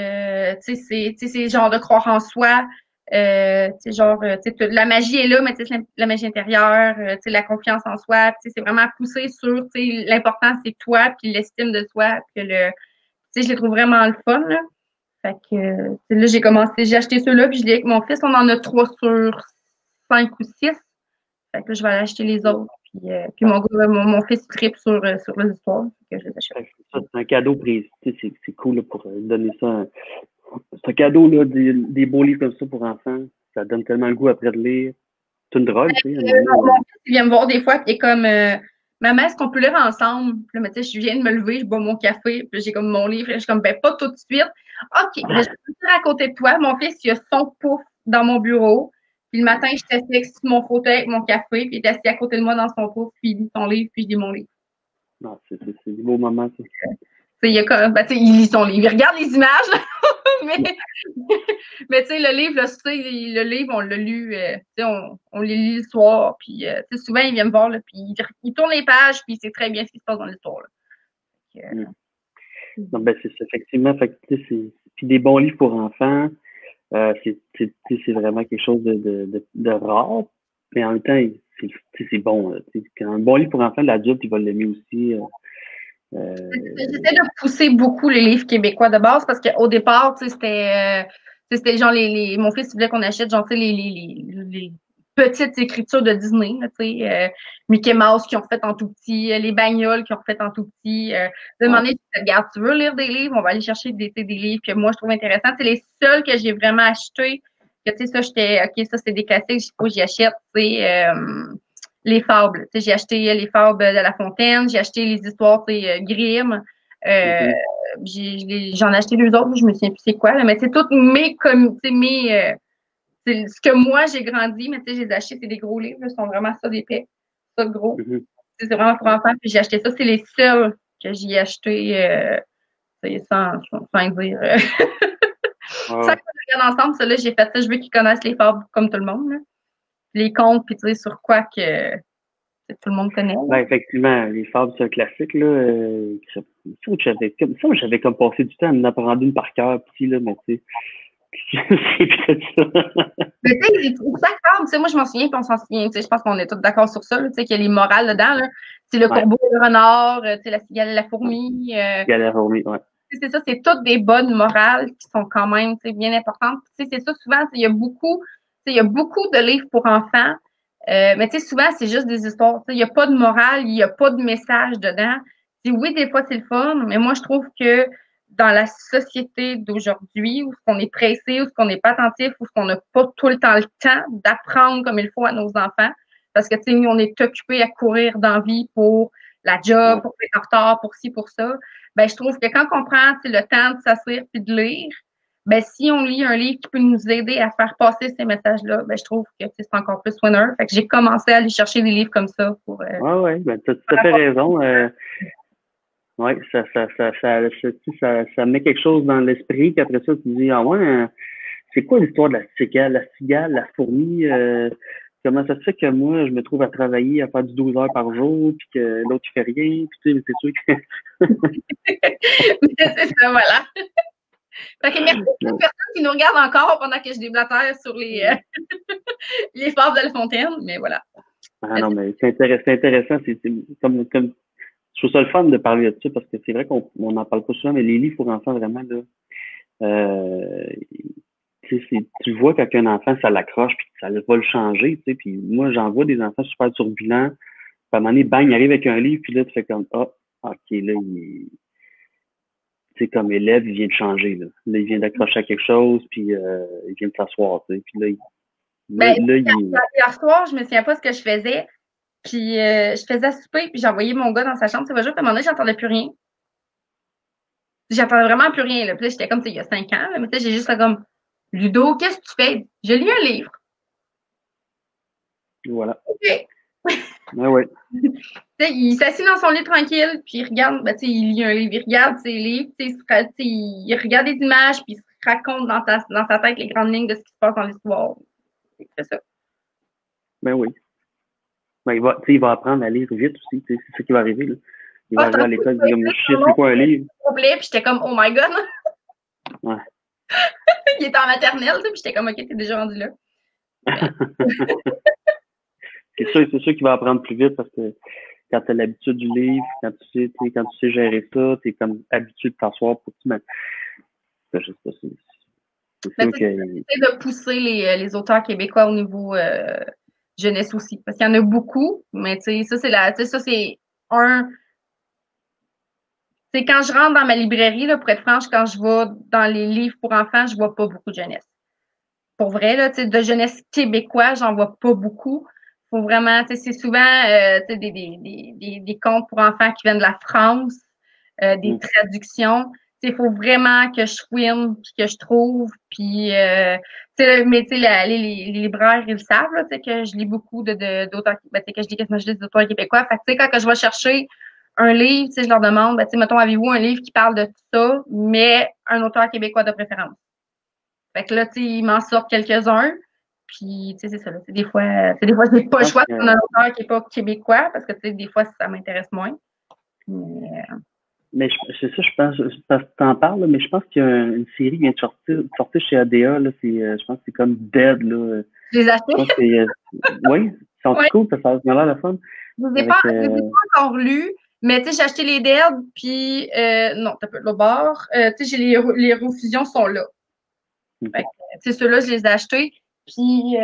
tu sais, c'est genre de croire en soi. Tu sais, genre, tu sais, la magie est là, mais tu sais, la magie intérieure, tu sais, la confiance en soi. Tu sais, c'est vraiment poussé sur, tu sais, l'important, c'est toi, puis l'estime de soi, puis tu sais, je les trouve vraiment le fun, là. Fait que, là, j'ai acheté ceux-là, puis je l'ai avec mon fils. On en a 3 sur 5 ou 6. Fait que là, je vais aller acheter les autres. Puis mon fils tripe sur les histoires. Fait que je les achète. C'est un cadeau précis. C'est cool là, pour donner ça. C'est un cadeau, là, des beaux livres comme ça pour enfants. Ça donne tellement le goût après de lire. C'est une drogue, tu sais. Mon fils, il vient me voir des fois, puis il est comme Maman, est-ce qu'on peut lire ensemble? Puis là, mais tu sais, je viens de me lever, je bois mon café, puis j'ai comme mon livre, je suis comme ben pas tout de suite. OK, ben, je peux le faire à côté de toi. Mon fils, il a son pouf dans mon bureau. Puis le matin, je suis assis sur mon fauteuil avec mon café, puis il est assis à côté de moi dans son pouf, puis il lit son livre, puis je lis mon livre. Non, c'est des beaux moments, ça. Il y a comme, ben, il lit son livre, il regarde les images, mais, mais tu sais, le livre, là, le livre, on l'a lu, on les lit le soir, puis souvent, il vient me voir, là, puis il tourne les pages, puis il sait très bien ce qui se passe dans l'histoire. Non, ben, c'est ça, effectivement. Fait que, puis des bons livres pour enfants, c'est vraiment quelque chose de rare, mais en même temps, c'est bon. Quand un bon livre pour enfants, l'adulte, il va l'aimer aussi. J'essaie de pousser beaucoup les livres québécois de base parce qu'au départ, c'était genre mon fils il voulait qu'on achète genre les petites écritures de Disney, là, Mickey Mouse qui ont fait en tout petit, les bagnoles qui ont fait en tout petit. De demander, regarde, tu veux lire des livres, on va aller chercher des livres que moi je trouve intéressants. C'est les seuls que j'ai vraiment achetés. Que tu sais, ça, OK, ça c'est des classiques, j'y achète, les fables. J'ai acheté les fables de La Fontaine, j'ai acheté les histoires Grimm. J'en ai acheté 2 autres, je me souviens plus c'est quoi, là, mais c'est toutes c'est ce que moi j'ai grandi, mais tu sais, j'ai acheté, c'est des gros livres, ils sont vraiment ça d'épais, ça de gros. C'est vraiment pour enfants, puis j'ai acheté ça, c'est les seuls que j'ai acheté sans dire. Ça qu'on regarde ensemble, ça là, j'ai fait ça, je veux qu'ils connaissent les fables comme tout le monde. Là. Les contes, puis tu sais, sur quoi que tout le monde connaît. Ben, effectivement, les fables, c'est un classique, là. J'avais comme passé du temps à en apprendre une par cœur, petit, là, mais tu sais. C'est peut-être ça. Mais tu sais, ça fable, tu sais, moi je m'en souviens, puis on s'en souvient, tu sais, je pense qu'on est tous d'accord sur ça, tu sais, qu'il y a les morales dedans, là. C'est le corbeau, le renard, tu sais, la cigale et la fourmi. La fourmi, ouais. C'est ça, c'est toutes des bonnes morales qui sont quand même, tu sais, bien importantes. Tu sais, c'est ça, souvent, il y a beaucoup de livres pour enfants, mais tu sais, souvent, c'est juste des histoires. Tu sais, il n'y a pas de morale, il n'y a pas de message dedans. Puis oui, des fois, c'est le fun, mais moi, je trouve que dans la société d'aujourd'hui, où on est pressé, où on n'est pas attentif, où on n'a pas tout le temps d'apprendre comme il faut à nos enfants, parce que, tu sais, nous, on est occupés à courir dans la vie pour la job, pour être en retard, pour ci, pour ça. Ben, je trouve que quand on prend le temps de s'asseoir puis de lire, ben, si on lit un livre qui peut nous aider à faire passer ces messages-là, ben, je trouve que c'est encore plus winner. Fait que j'ai commencé à aller chercher des livres comme ça pour. Ouais, ben, tu as tout à fait raison. Ouais, ça met quelque chose dans l'esprit, puis après ça, tu dis, ah ouais, c'est quoi l'histoire de la cigale, la fourmi, comment ça se fait que moi, je me trouve à travailler, à faire du 12 heures par jour, puis que l'autre, il fait rien, puis tu sais, c'est sûr que... c'est ça, voilà. Fait que merci aux personnes qui nous regardent encore pendant que je déblatère sur les fables de La Fontaine, mais voilà. Ah non, mais c'est intéressant, c'est comme je trouve ça le fun de parler de ça, parce que c'est vrai qu'on n'en parle pas souvent, mais les livres pour enfants, vraiment, là, tu vois quand un enfant, ça l'accroche, puis ça va le changer, tu sais, puis moi, j'en vois des enfants super turbulents, puis à un moment donné, bang, il arrive avec un livre, puis là, tu fais comme, ah, OK, là, tu sais, comme élève, il vient de changer, là. Là, il vient d'accrocher à quelque chose, puis il vient de s'asseoir, tu sais. Puis là, Ben, il... hier soir, je me souviens pas ce que je faisais. Puis je faisais à souper, puis j'ai envoyé mon gars dans sa chambre. C'est vrai, juste à un moment donné, j'entendais plus rien. J'entendais vraiment plus rien. Là. Puis là, j'étais comme, tu sais, il y a 5 ans. Là, mais tu sais, j'ai juste là, comme, Ludo, qu'est-ce que tu fais? Je lis un livre. Voilà. OK. Ah ouais. Tu sais, il s'assied dans son lit tranquille, puis il regarde, ben, tu sais, il lit un livre, il regarde ses livres, tu sais, il regarde des images, puis il se raconte dans sa tête les grandes lignes de ce qui se passe dans l'histoire. C'est ça. Ben oui. Ben, il va apprendre à lire vite aussi, tu sais, c'est ça qui va arriver, là. Il va Ah, arriver à l'école, il dit comme, je sais c'est quoi un livre. Complet, puis j'étais comme, oh my god. Ouais. Il était en maternelle, tu sais, puis j'étais comme, ok, t'es déjà rendu là. C'est sûr qu'il va apprendre plus vite parce que quand tu as l'habitude du livre, quand tu sais gérer ça, tu es comme habitué de t'asseoir pour que tu je sais pas, c'est Mais sûr tu que. sais, de pousser les auteurs québécois au niveau jeunesse aussi. Parce qu'il y en a beaucoup, mais tu sais, ça, c'est un. C'est quand je rentre dans ma librairie, là, pour être franche, quand je vais dans les livres pour enfants, je vois pas beaucoup de jeunesse. Pour vrai, là, tu sais, de jeunesse québécois, j'en vois pas beaucoup. Faut vraiment, tu sais, c'est souvent tu sais, des contes pour enfants qui viennent de la France, des traductions. Il faut vraiment que je fouine, puis que je trouve, puis mais tu sais, les libraires, ils le savent, là, tu sais, que je lis beaucoup d'auteurs, ben, tu sais, que je lis quasiment juste d'auteurs québécois. Fait que, tu sais, quand je vais chercher un livre, tu sais, je leur demande, ben, tu sais, mettons, avez-vous un livre qui parle de tout ça, mais un auteur québécois de préférence. Fait que là, tu sais, ils m'en sortent quelques-uns. Puis, tu sais, c'est ça. C'est des fois, j'ai pas le choix de prendre un auteur qui est pas québécois parce que, tu sais, des fois, ça m'intéresse moins. Mais c'est ça, je pense, parce que t'en parles, mais je pense qu'il y a une série qui vient de sortir chez ADA, là, je pense que c'est comme Dead, là. Je les ai achetés. Je pense que oui, ils sont ouais. cool, ça a l'air de fun. Je les ai pas encore lus, mais tu sais, j'ai acheté les Dead, puis non, t'as pas le bord. Tu sais, les refusions sont là. Okay. Tu sais, ceux-là, je les ai achetés. Puis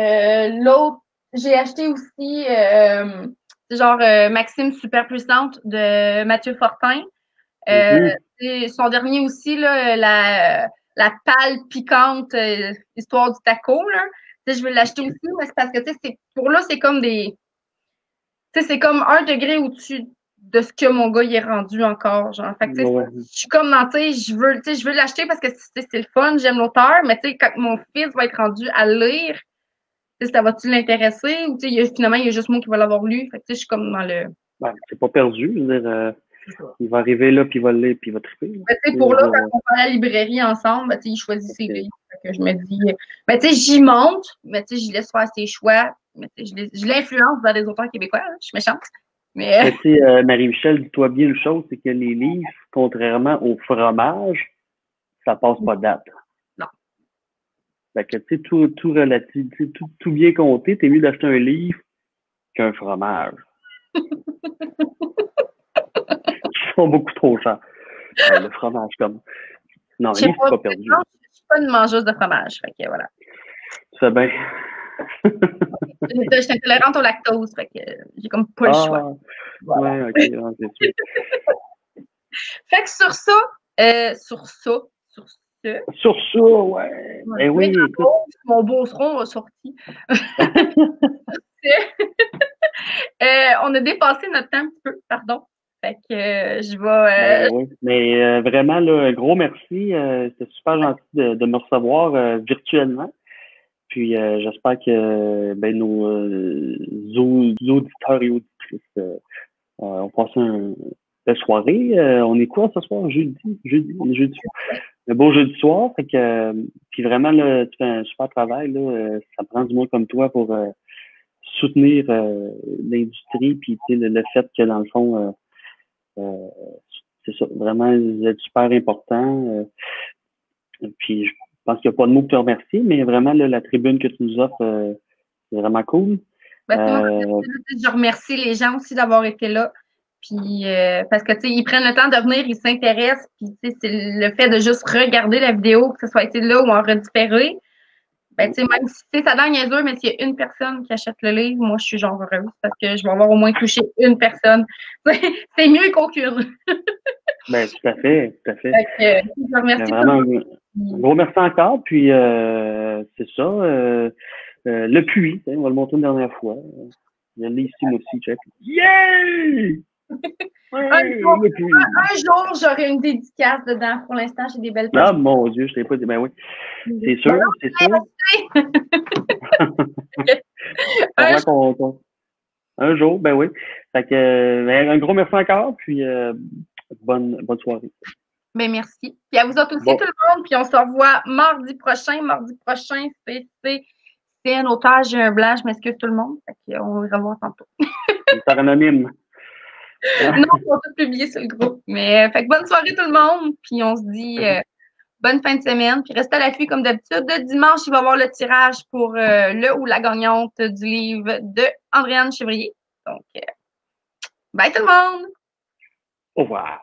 l'autre, j'ai acheté aussi genre Maxime Super Puissante de Mathieu Fortin. Son dernier aussi, là, la pâle piquante histoire du taco. Là. Je vais l'acheter aussi, mais c'est parce que pour là, c'est comme c'est comme 1 degré au-dessus de ce que mon gars il est rendu encore. Genre. Fait que, je suis comme dans, je veux l'acheter parce que c'est le fun, j'aime l'auteur, mais quand mon fils va être rendu à lire, ça va-tu l'intéresser? Ou finalement, il y a juste moi qui va l'avoir lu. Fait que je suis comme dans le. Ben, c'est pas perdu. Je veux dire, il va arriver là, puis il va le lire, puis il va triper. Pour là, quand on va à la librairie ensemble, il choisit ses livres. Fait que je me dis, j'y monte, mais je laisse faire ses choix. Mais je l'influence dans les auteurs québécois. Hein, je suis méchante. Mais Marie-Michel, dis-toi bien une chose, c'est que les livres, contrairement au fromage, ça passe pas de date. Non. Fait que, tu sais, tout relatif, tout bien compté, t'es mieux d'acheter un livre qu'un fromage. Ils sont beaucoup trop chers. Le fromage, comme. Non, le livre, c'est pas perdu. Non, je suis pas une mangeuse de fromage. Fait que voilà. Tu fais bien. Je suis intolérante au lactose. Fait que j'ai comme pas le choix. Voilà. Ouais, ok, non, c'est sûr. Fait que sur ça, ouais. Ben oui, écoute. Mon beauceron a sorti. On a dépassé notre temps un petit peu, pardon. Fait que je vais. Oui. Mais vraiment, là, gros merci. C'était super gentil de me recevoir virtuellement. Puis j'espère que nos auditeurs et auditrices ont passé une belle soirée. On est quoi ce soir? Jeudi. Un beau jeudi soir. Fait que puis vraiment, là, tu fais un super travail. Là, ça prend du monde comme toi pour soutenir l'industrie. Puis le fait que dans le fond, c'est ça, vraiment, vous êtes super important. Puis je pense qu'il n'y a pas de mots pour te remercier, mais vraiment, là, la tribune que tu nous offres, c'est vraiment cool. Je remercie les gens aussi d'avoir été là. Puis parce que ils prennent le temps de venir, ils s'intéressent. Puis c'est le fait de juste regarder la vidéo, que ce soit été là ou en redifféré. Ben, tu sais, même si ça a l'air niaiseux, mais s'il y a une personne qui achète le livre, moi, je suis genre heureuse parce que je vais avoir au moins touché une personne. C'est mieux qu'aucune. Ben, tout à fait, tout à fait. Fait que, je vous Mais remercie tout vraiment, le un monde. gros merci encore, puis c'est ça. Le puits, on va le montrer une dernière fois. Il y a ici, moi aussi, check. Yeah! Un Ouais, jour, le puits. un jour, j'aurai une dédicace dedans. Pour l'instant, j'ai des belles pages. Ah, mon Dieu, je t'ai pas dit. Ben oui, c'est Ben sûr, c'est sûr. non, un Avant jour. un jour, ben oui. Fait que, ben, un gros merci encore, puis bonne soirée. Ben merci. Puis à vous autres aussi, tout Bon, le monde. Puis on se revoit mardi prochain. Mardi prochain, c'est un otage, j'ai un blanc. Je m'excuse tout le monde. Fait qu'on va revoir tantôt. par anonyme. Non, on va tout publier sur le groupe. Mais fait que bonne soirée tout le monde. Puis on se dit bonne fin de semaine. Puis restez à l'affût comme d'habitude. De dimanche, il va y avoir le tirage pour le ou la gagnante du livre de Andréane Chevrier. Donc, bye tout le monde! Au revoir.